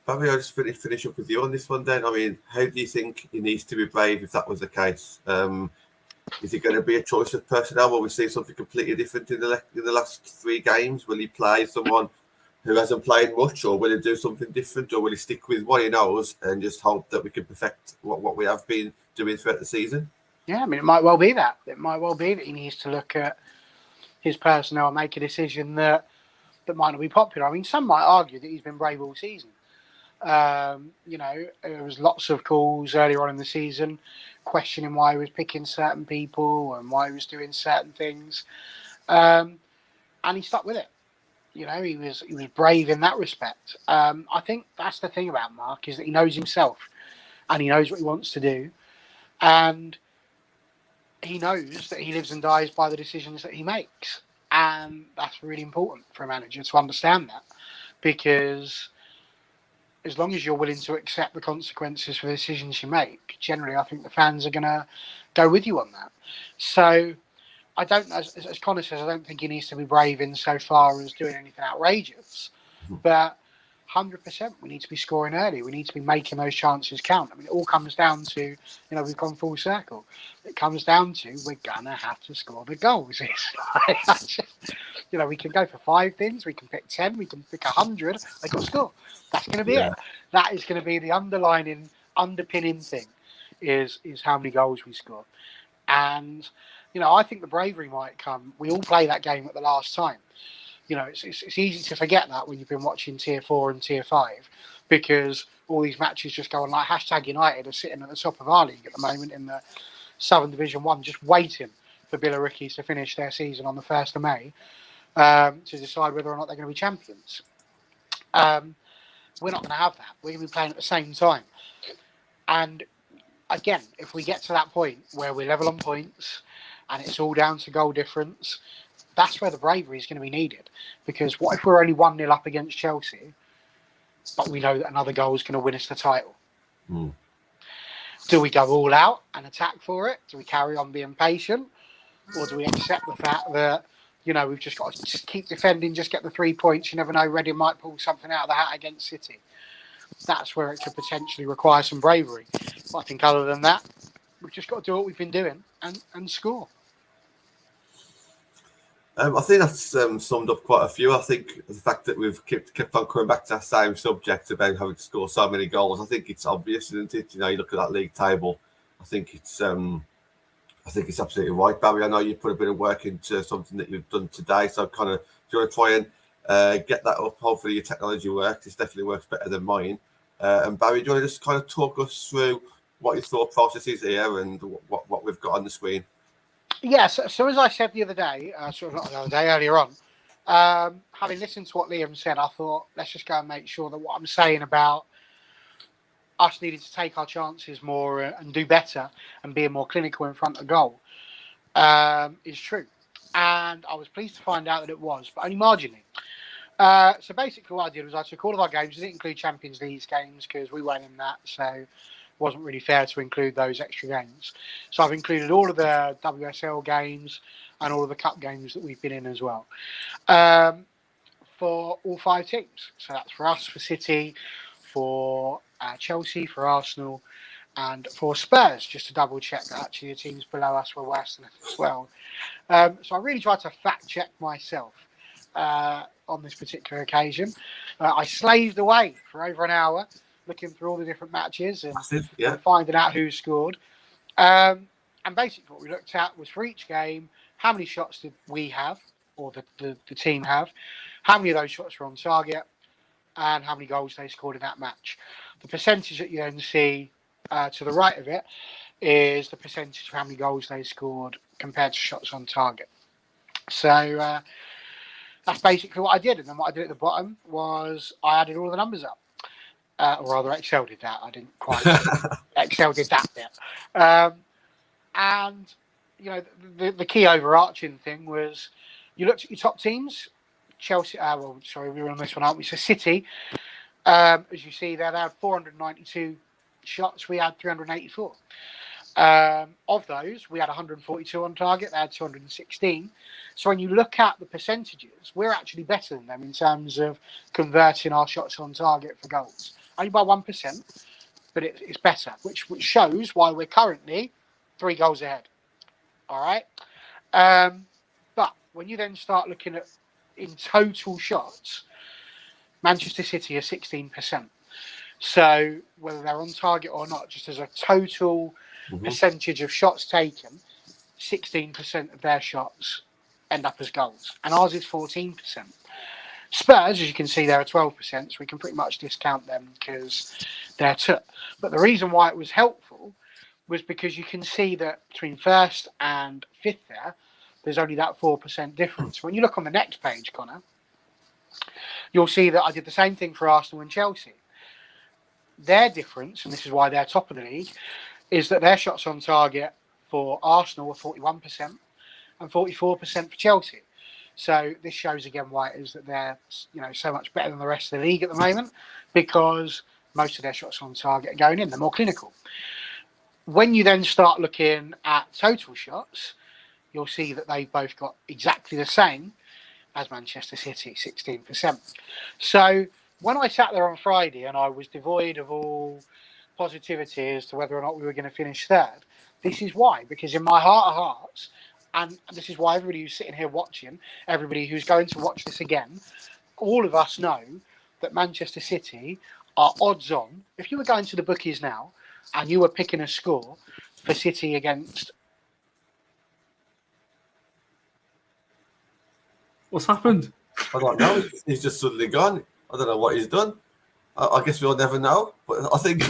Probably I'll just finish up with you on this one then. I mean, how do you think he needs to be brave if that was the case? Is it going to be a choice of personnel? Will we see something completely different in the last 3 games? Will he play someone who hasn't played much, or will he do something different, or will he stick with what he knows and just hope that we can perfect what we have been doing throughout the season? Yeah, I mean, it might well be that. It might well be that he needs to look at his personnel and make a decision that might not be popular. I mean, some might argue that he's been brave all season. There was lots of calls earlier on in the season questioning why he was picking certain people and why he was doing certain things. And he stuck with it. He was brave in that respect. I think that's the thing about Mark, is that he knows himself and he knows what he wants to do. And he knows that he lives and dies by the decisions that he makes. And that's really important for a manager to understand that, because as long as you're willing to accept the consequences for the decisions you make, generally I think the fans are going to go with you on that. So I don't, as Connor says, I don't think he needs to be brave in so far as doing anything outrageous, but 100% we need to be scoring early. We need to be making those chances count. I mean, it all comes down to, we've gone full circle. It comes down to we're going to have to score the goals. It's like, we can go for 5 things, we can pick 10, we can pick 100, they've got to score. That's going to be it. That is going to be the underpinning thing is how many goals we score. And, I think the bravery might come. We all play that game at the last time. It's easy to forget that when you've been watching Tier 4 and Tier 5, because all these matches just go on like #United are sitting at the top of our league at the moment in the Southern Division 1, just waiting for Billericay to finish their season on the 1st of May to decide whether or not they're going to be champions. We're not going to have that. We're going to be playing at the same time. And again, if we get to that point where we're level on points and it's all down to goal difference, that's where the bravery is going to be needed. Because what if we're only 1-0 up against Chelsea, but we know that another goal is going to win us the title? Do we go all out and attack for it? Do we carry on being patient? Or do we accept the fact that, we've just got to just keep defending, just get the 3 points? You never know, Reading might pull something out of the hat against City. That's where it could potentially require some bravery. But I think other than that, we've just got to do what we've been doing and score. I think that's summed up quite a few. I think the fact that we've kept on coming back to that same subject about having to score so many goals, I think it's obvious, isn't it? You look at that league table. I think it's absolutely right, Barry. I know you put a bit of work into something that you've done today, so do you want to try and get that up? Hopefully your technology works. It definitely works better than mine. And Barry, do you want to just kind of talk us through what your thought process is here and what we've got on the screen? Yes, so as I said the other day, earlier on, having listened to what Liam said, I thought, let's just go and make sure that what I'm saying about us needing to take our chances more and do better and being more clinical in front of goal is true. And I was pleased to find out that it was, but only marginally. So basically what I did was I took all of our games. I didn't include Champions League games because we weren't in that, so wasn't really fair to include those extra games. So I've included all of the WSL games and all of the cup games that we've been in as well for all 5 teams. So that's for us, for City, for Chelsea, for Arsenal, and for Spurs, just to double check that actually the teams below us were worse than us as well. So I really tried to fact check myself on this particular occasion. I slaved away for over an hour looking through all the different matches and finding out who scored. And basically what we looked at was for each game, how many shots did we have, or the team have, how many of those shots were on target, and how many goals they scored in that match. The percentage that you then see to the right of it is the percentage of how many goals they scored compared to shots on target. So that's basically what I did. And then what I did at the bottom was I added all the numbers up. Or rather, Excel did that. I didn't quite. Excel did that bit. And, the key overarching thing was you looked at your top teams. Chelsea, we were on this one, aren't we? So City, as you see there, they had 492 shots. We had 384. Of those, we had 142 on target. They had 216. So when you look at the percentages, we're actually better than them in terms of converting our shots on target for goals. Only by 1%, but it's better, which shows why we're currently 3 goals ahead. All right? But when you then start looking at in total shots, Manchester City are 16%. So whether they're on target or not, just as a total percentage of shots taken, 16% of their shots end up as goals. And ours is 14%. Spurs, as you can see, they're at 12%, so we can pretty much discount them because they're two. But the reason why it was helpful was because you can see that between first and fifth there's only that 4% difference. When you look on the next page, Connor, you'll see that I did the same thing for Arsenal and Chelsea. Their difference, and this is why they're top of the league, is that their shots on target for Arsenal were 41% and 44% for Chelsea. So this shows again why it is that they're so much better than the rest of the league at the moment, because most of their shots on target are going in. They're more clinical. When you then start looking at total shots, you'll see that they've both got exactly the same as Manchester City, 16%. So when I sat there on Friday and I was devoid of all positivity as to whether or not we were going to finish third, this is why. Because in my heart of hearts, and this is why everybody who's sitting here watching, everybody who's going to watch this again, all of us know that Manchester City are odds on. If you were going to the bookies now and you were picking a score for City against... What's happened? I don't know. He's just suddenly gone. I don't know what he's done. I guess we'll never know. But I think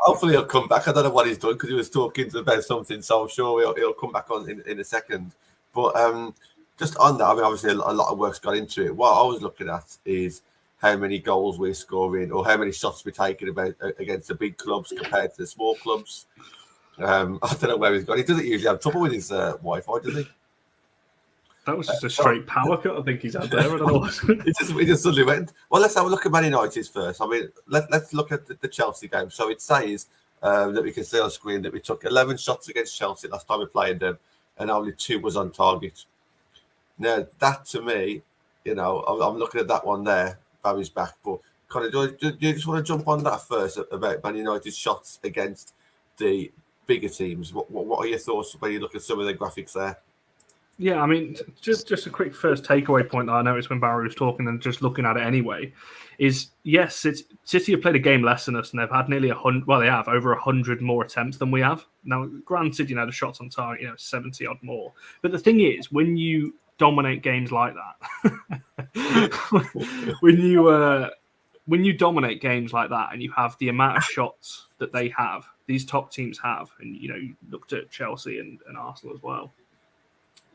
hopefully he'll come back. I don't know what he's done because he was talking about something, so I'm sure he'll come back on in a second. But just on that, I mean, obviously a lot of work's gone into it. What I was looking at is how many goals we're scoring or how many shots we're taking against the big clubs compared to the small clubs. I don't know where he's gone. He doesn't usually have trouble with his Wi-Fi, does he? That was just a straight power cut. I think he's had there. I don't know. It just suddenly went. Well, let's have a look at Man United first. I mean, let's look at the Chelsea game. So it says that we can see on screen that we took 11 shots against Chelsea last time we played them, and only 2 was on target. Now, that to me, I'm looking at that one there. Barry's back. But Conor, do you just want to jump on that first about Man United's shots against the bigger teams? What are your thoughts when you look at some of the graphics there? Yeah, I mean, just a quick first takeaway point that I noticed when Barry was talking and just looking at it anyway, is yes, City have played a game less than us and they've had nearly 100. Well, they have over 100 more attempts than we have. Now, granted, the shots on target, 70 odd more. But the thing is, when you dominate games like that, when you dominate games like that, and you have the amount of shots that they have, these top teams have, and you looked at Chelsea and Arsenal as well.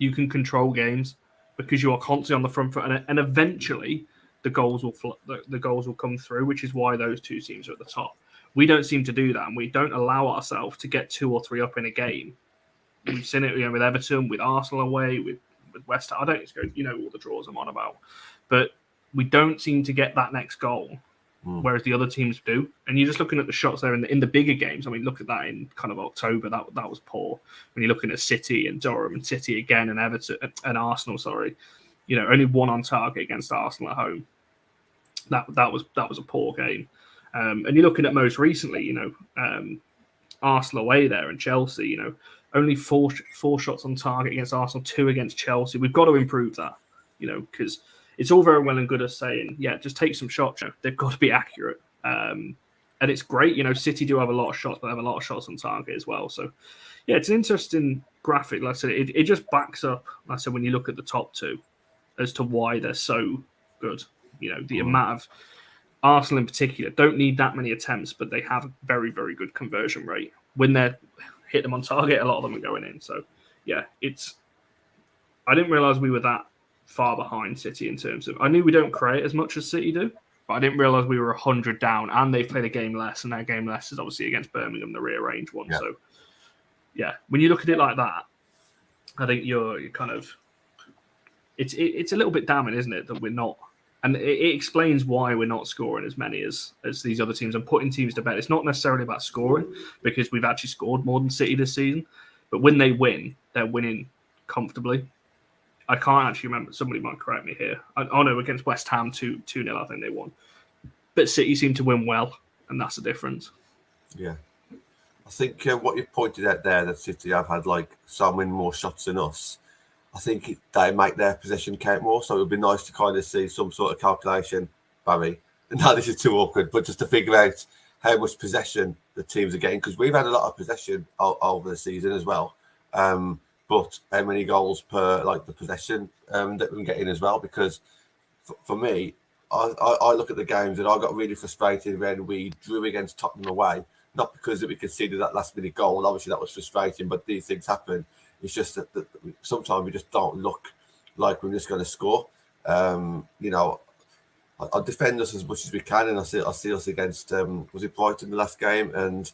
You can control games because you are constantly on the front foot, and eventually the goals will come through, which is why those two teams are at the top. We don't seem to do that, and we don't allow ourselves to get 2 or 3 up in a game. We've seen it, with Everton, with Arsenal away, with West Ham. I don't go, all the draws I'm on about, but we don't seem to get that next goal. Whereas the other teams do. And you're just looking at the shots there in the bigger games. I mean, look at that in kind of October. That was poor. When you're looking at City and Durham and City again and Everton and Arsenal, only 1 on target against Arsenal at home. That was a poor game. And you're looking at most recently, Arsenal away there and Chelsea, only 4 shots on target against Arsenal, 2 against Chelsea. We've got to improve that, because it's all very well and good as saying, just take some shots. They've got to be accurate. And it's great. City do have a lot of shots, but they have a lot of shots on target as well. So, it's an interesting graphic. Like I said, it just backs up, like I said, when you look at the top 2 as to why they're so good. The amount of Arsenal in particular don't need that many attempts, but they have a very, very good conversion rate. When they hit them on target, a lot of them are going in. So, I didn't realise we were that far behind City in terms of... I knew we don't create as much as City do, but I didn't realise we were 100 down, and they've played a game less, and that game less is obviously against Birmingham, the rearranged one. So, when you look at it like that, I think you're kind of... It's a little bit damning, isn't it, that we're not... And it explains why we're not scoring as many as these other teams and putting teams to bed. It's not necessarily about scoring, because we've actually scored more than City this season, but when they win, they're winning comfortably. I can't actually remember. Somebody might correct me here. No, against West Ham, 2-0, I think they won. But City seem to win well, and that's the difference. Yeah. I think what you pointed out there, that City have had so many more shots than us, I think they make their possession count more. So it would be nice to kind of see some sort of calculation, Barry. No, this is too awkward, but just to figure out how much possession the teams are getting, because we've had a lot of possession over the season as well. But how many goals per the possession that we're getting as well? Because for me, I look at the games and I got really frustrated when we drew against Tottenham away. Not because that we conceded that last minute goal. Obviously, that was frustrating, but these things happen. It's just that sometimes we just don't look like we're just going to score. I'll defend us as much as we can, and I see us against was it Brighton the last game, and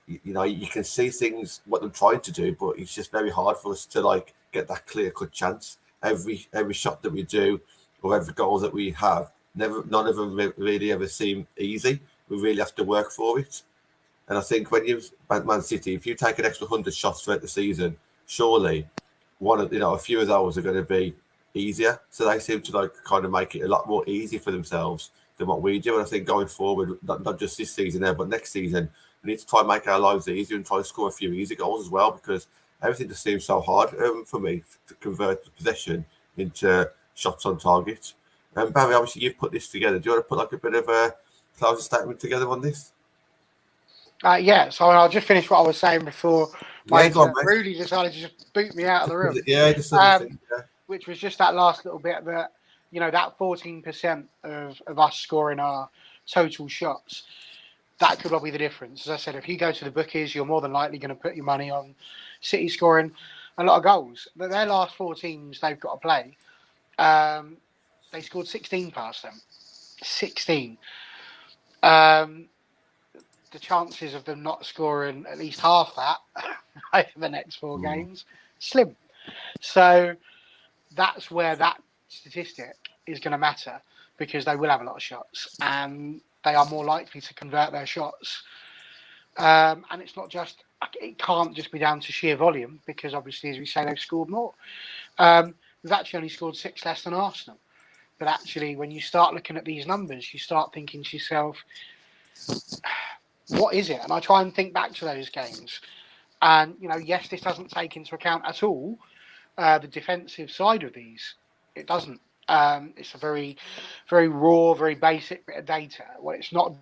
you can see things what they're trying to do, but it's just very hard for us to get that clear cut chance. Every shot that we do or every goal that we have, none of them really ever seem easy. We really have to work for it. And I think when you Man City, if you take an extra 100 shots throughout the season, surely a few of those are going to be easier. So they seem to kind of make it a lot more easy for themselves than what we do. And I think going forward, not just this season there, but next season, we need to try and make our lives easier and try to score a few easy goals as well, because everything just seems so hard for me to convert the possession into shots on target. And Barry, obviously you've put this together. Do you want to put a bit of a closing statement together on this? Yeah, so I'll just finish what I was saying before Rudy decided to just boot me out of the room. Which was just that last little bit that, that 14% of us scoring our total shots, that could well be the difference. As I said, if you go to the bookies, you're more than likely going to put your money on City scoring a lot of goals. But their last 4 teams they've got to play, they scored 16 past them. 16. The chances of them not scoring at least half that over the next 4 games, slim. So that's where that statistic is going to matter, because they will have a lot of shots and they are more likely to convert their shots. And it's not just, it can't just be down to sheer volume, because obviously, as we say, they've scored more. We've actually only scored 6 less than Arsenal. But actually, when you start looking at these numbers, you start thinking to yourself, what is it? And I try and think back to those games. And, yes, this doesn't take into account at all the defensive side of these. It doesn't. It's a very, very raw, very basic bit of data. What it's not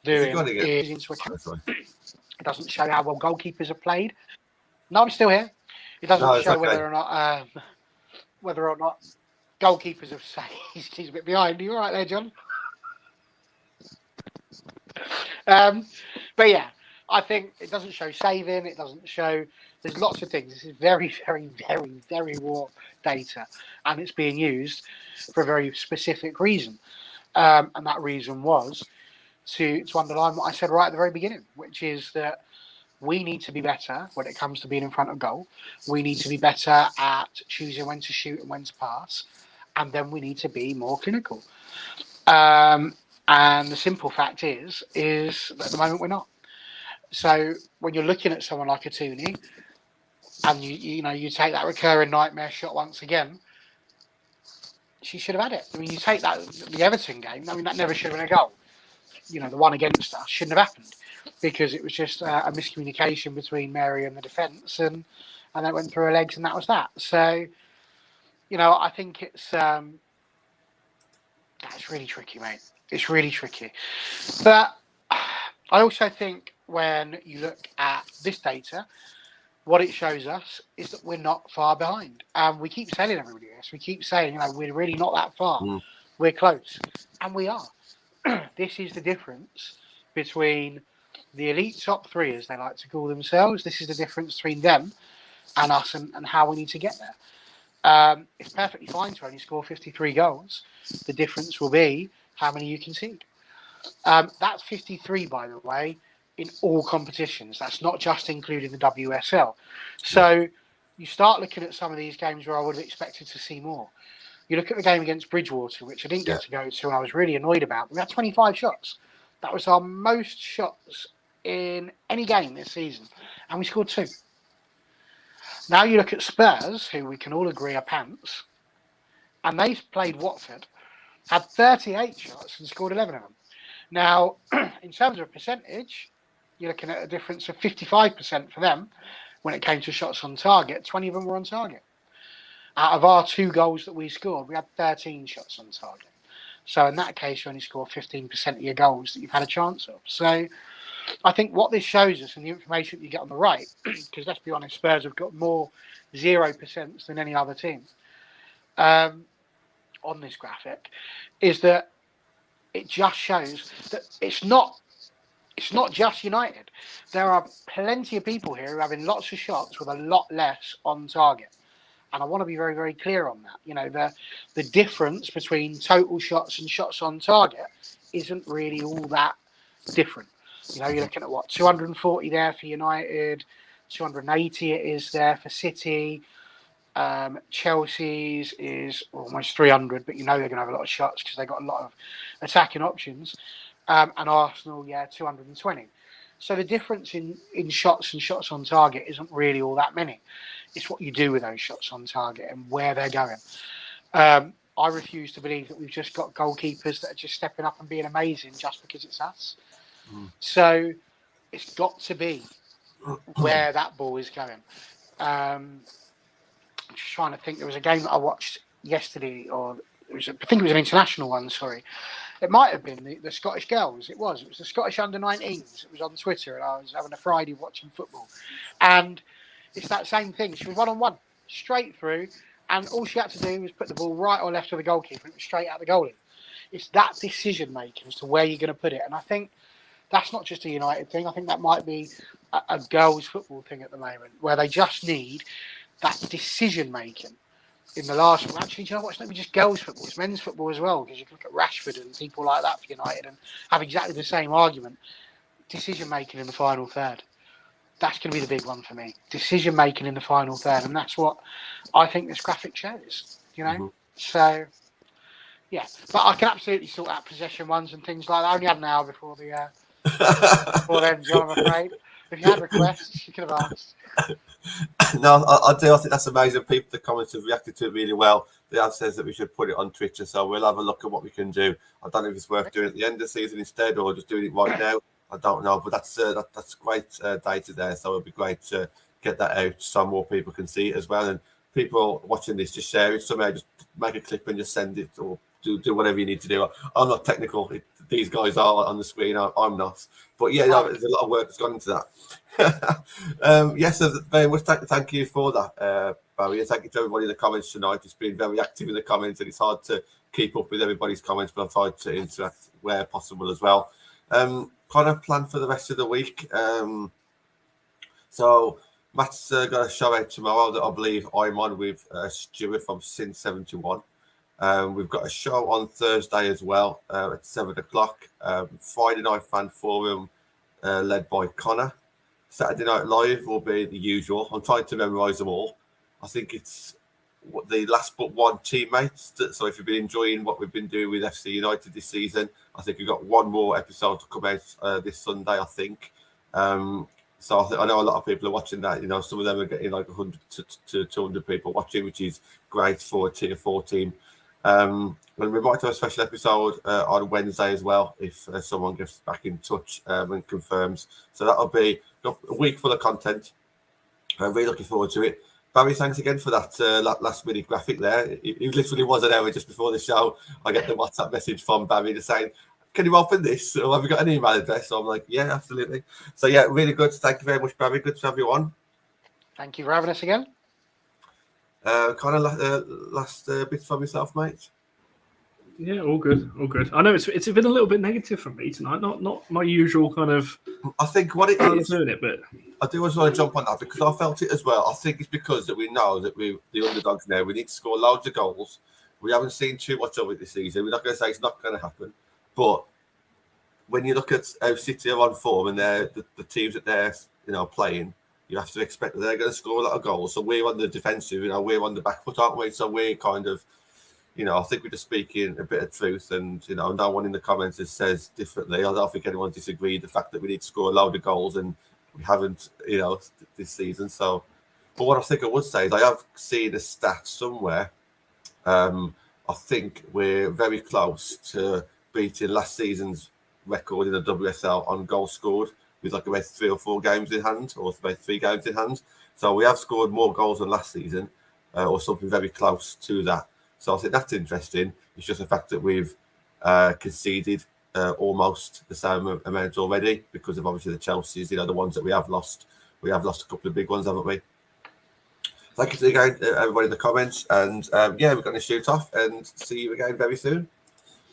doing is into account. It doesn't show how well goalkeepers have played. No, I'm still here. It doesn't show whether or not goalkeepers have saved. He's a bit behind. Are you all right there, John? But yeah, I think it doesn't show saving. It doesn't show. There's lots of things. This is very, very, very, very raw data, and it's being used for a very specific reason. And that reason was to underline what I said right at the very beginning, which is that we need to be better when it comes to being in front of goal. We need to be better at choosing when to shoot and when to pass, and then we need to be more clinical. And the simple fact is that at the moment we're not. So when you're looking at someone like a Tooney, and you take that recurring nightmare shot once again, she should have had it. I mean, you take the Everton game. I mean, that never should have been a goal. The one against us shouldn't have happened, because it was just a miscommunication between Mary and the defence, and that went through her legs, and that was that. So, I think it's really tricky, mate. It's really tricky. But I also think when you look at this data, what it shows us is that we're not far behind. And we keep telling everybody this. We keep saying, we're really not that far. We're close. And we are. This is the difference between the elite top 3, as they like to call themselves. This is the difference between them and us, and how we need to get there. It's perfectly fine to only score 53 goals. The difference will be how many you concede. That's 53, by the way, in all competitions. That's not just including the WSL. So you start looking at some of these games where I would have expected to see more. You look at the game against Bridgewater, which I didn't get to go to, and I was really annoyed about. We had 25 shots. That was our most shots in any game this season, and we scored 2. Now you look at Spurs, who we can all agree are pants, and they played Watford, had 38 shots and scored 11 of them. Now, in terms of percentage, you're looking at a difference of 55% for them when it came to shots on target. 20 of them were on target. Out of our 2 goals that we scored, we had 13 shots on target. So in that case, you only score 15% of your goals that you've had a chance of. So I think what this shows us, and the information that you get on the right, because let's be honest, Spurs have got more 0% than any other team. on this graphic is that it just shows that it's not just United. There are plenty of people here who are having lots of shots with a lot less on target. And I want to be very, very clear on that. You know, the difference between total shots and shots on target isn't really all that different. You know, you're looking at 240 there for United, 280 it is there for City. Chelsea's is almost 300, but you know they're going to have a lot of shots because they've got a lot of attacking options. And Arsenal, 220. So the difference in shots and shots on target isn't really all that many. It's what you do with those shots on target and where they're going. I refuse to believe that we've just got goalkeepers that are just stepping up and being amazing just because it's us. So it's got to be where that ball is going. I'm just trying to think. There was a game that I watched yesterday, or I think it was an international one, sorry. It might have been the Scottish girls. It was the Scottish under-19s. It was on Twitter, and I was having a Friday watching football. And it's that same thing. She was one-on-one, straight through, and all she had to do was put the ball right or left of the goalkeeper, and it was straight out the goalie. It's that decision-making as to where you're going to put it. And I think that's not just a United thing. I think that might be a girls' football thing at the moment, where they just need that decision-making. In the last one, actually, do you know what? It's not just girls' football, it's men's football as well, because you can look at Rashford and people like that for United and have exactly the same argument. Decision-making in the final third. That's going to be the big one for me. Decision-making in the final third. And that's what I think this graphic shows, you know? Mm-hmm. So, yeah. But I can absolutely sort out possession ones and things like that. I only had an hour before the before then, John, I'm afraid. If you had requests, you could have asked. No, I do. I think that's amazing. People, the comments have reacted to it really well. They have said that we should put it on Twitter, so we'll have a look at what we can do. I don't know if it's worth doing it at the end of the season instead, or just doing it right now. I don't know, but that's great data there. So it'd be great to get that out so more people can see it as well. And people watching this, just share it somehow. Just make a clip and just send it, or do whatever you need to do. I'm not technical. These guys are on the screen. I'm not. But yeah, there's a lot of work that's gone into that. Yes, very much thank you for that, Barry. And thank you to everybody in the comments tonight. It's been very active in the comments, and it's hard to keep up with everybody's comments, but I've tried to interact where possible as well. Kind of plan for the rest of the week. So Matt's got a show out tomorrow that I believe I'm on with Stuart from Sin 71. We've got a show on Thursday as well at 7:00. Friday Night Fan Forum led by Connor. Saturday Night Live will be the usual. I'm trying to memorise them all. I think it's the last but one teammates. So if you've been enjoying what we've been doing with FC United this season, I think we've got one more episode to come out this Sunday, I think. So I know a lot of people are watching that. You know, some of them are getting like 100 to 200 people watching, which is great for a Tier 4 team. And we might have a special episode on Wednesday as well if someone gets back in touch and confirms. So that'll be a week full of content. I'm really looking forward to it. Barry, thanks again for that last minute graphic there. It literally was an hour just before the show. I get the WhatsApp message from Barry just saying, "Can you open this? Or have you got an email address?" So I'm like, yeah, absolutely. So yeah, really good. Thank you very much, Barry. Good to have you on. Thank you for having us again. Kind of last bits from yourself, mate. Yeah, all good, all good. I know it's been a little bit negative from me tonight. Not my usual kind of. I think what it is doing it, but I do just want to jump on that because I felt it as well. I think it's because that we know that we're the underdogs now. We need to score loads of goals. We haven't seen too much of it this season. We're not going to say it's not going to happen, but when you look at how City are on form and they're the teams that they're playing, you have to expect that they're going to score a lot of goals. So we're on the defensive, we're on the back foot, aren't we? So we're kind of, I think we're just speaking a bit of truth, and no one in the comments says differently. I don't think anyone disagreed the fact that we need to score a load of goals, and we haven't, this season. So, but what I think I would say is I have seen a stat somewhere. I think we're very close to beating last season's record in the WSL on goals scored with like about 3 or 4 games in hand, or about 3 games in hand. So we have scored more goals than last season, or something very close to that. So I think that's interesting. It's just the fact that we've conceded almost the same amount already because of obviously the Chelsea's, the ones that we have lost. We have lost a couple of big ones, haven't we? Thank you again, everybody in the comments. And yeah, we're going to shoot off and see you again very soon.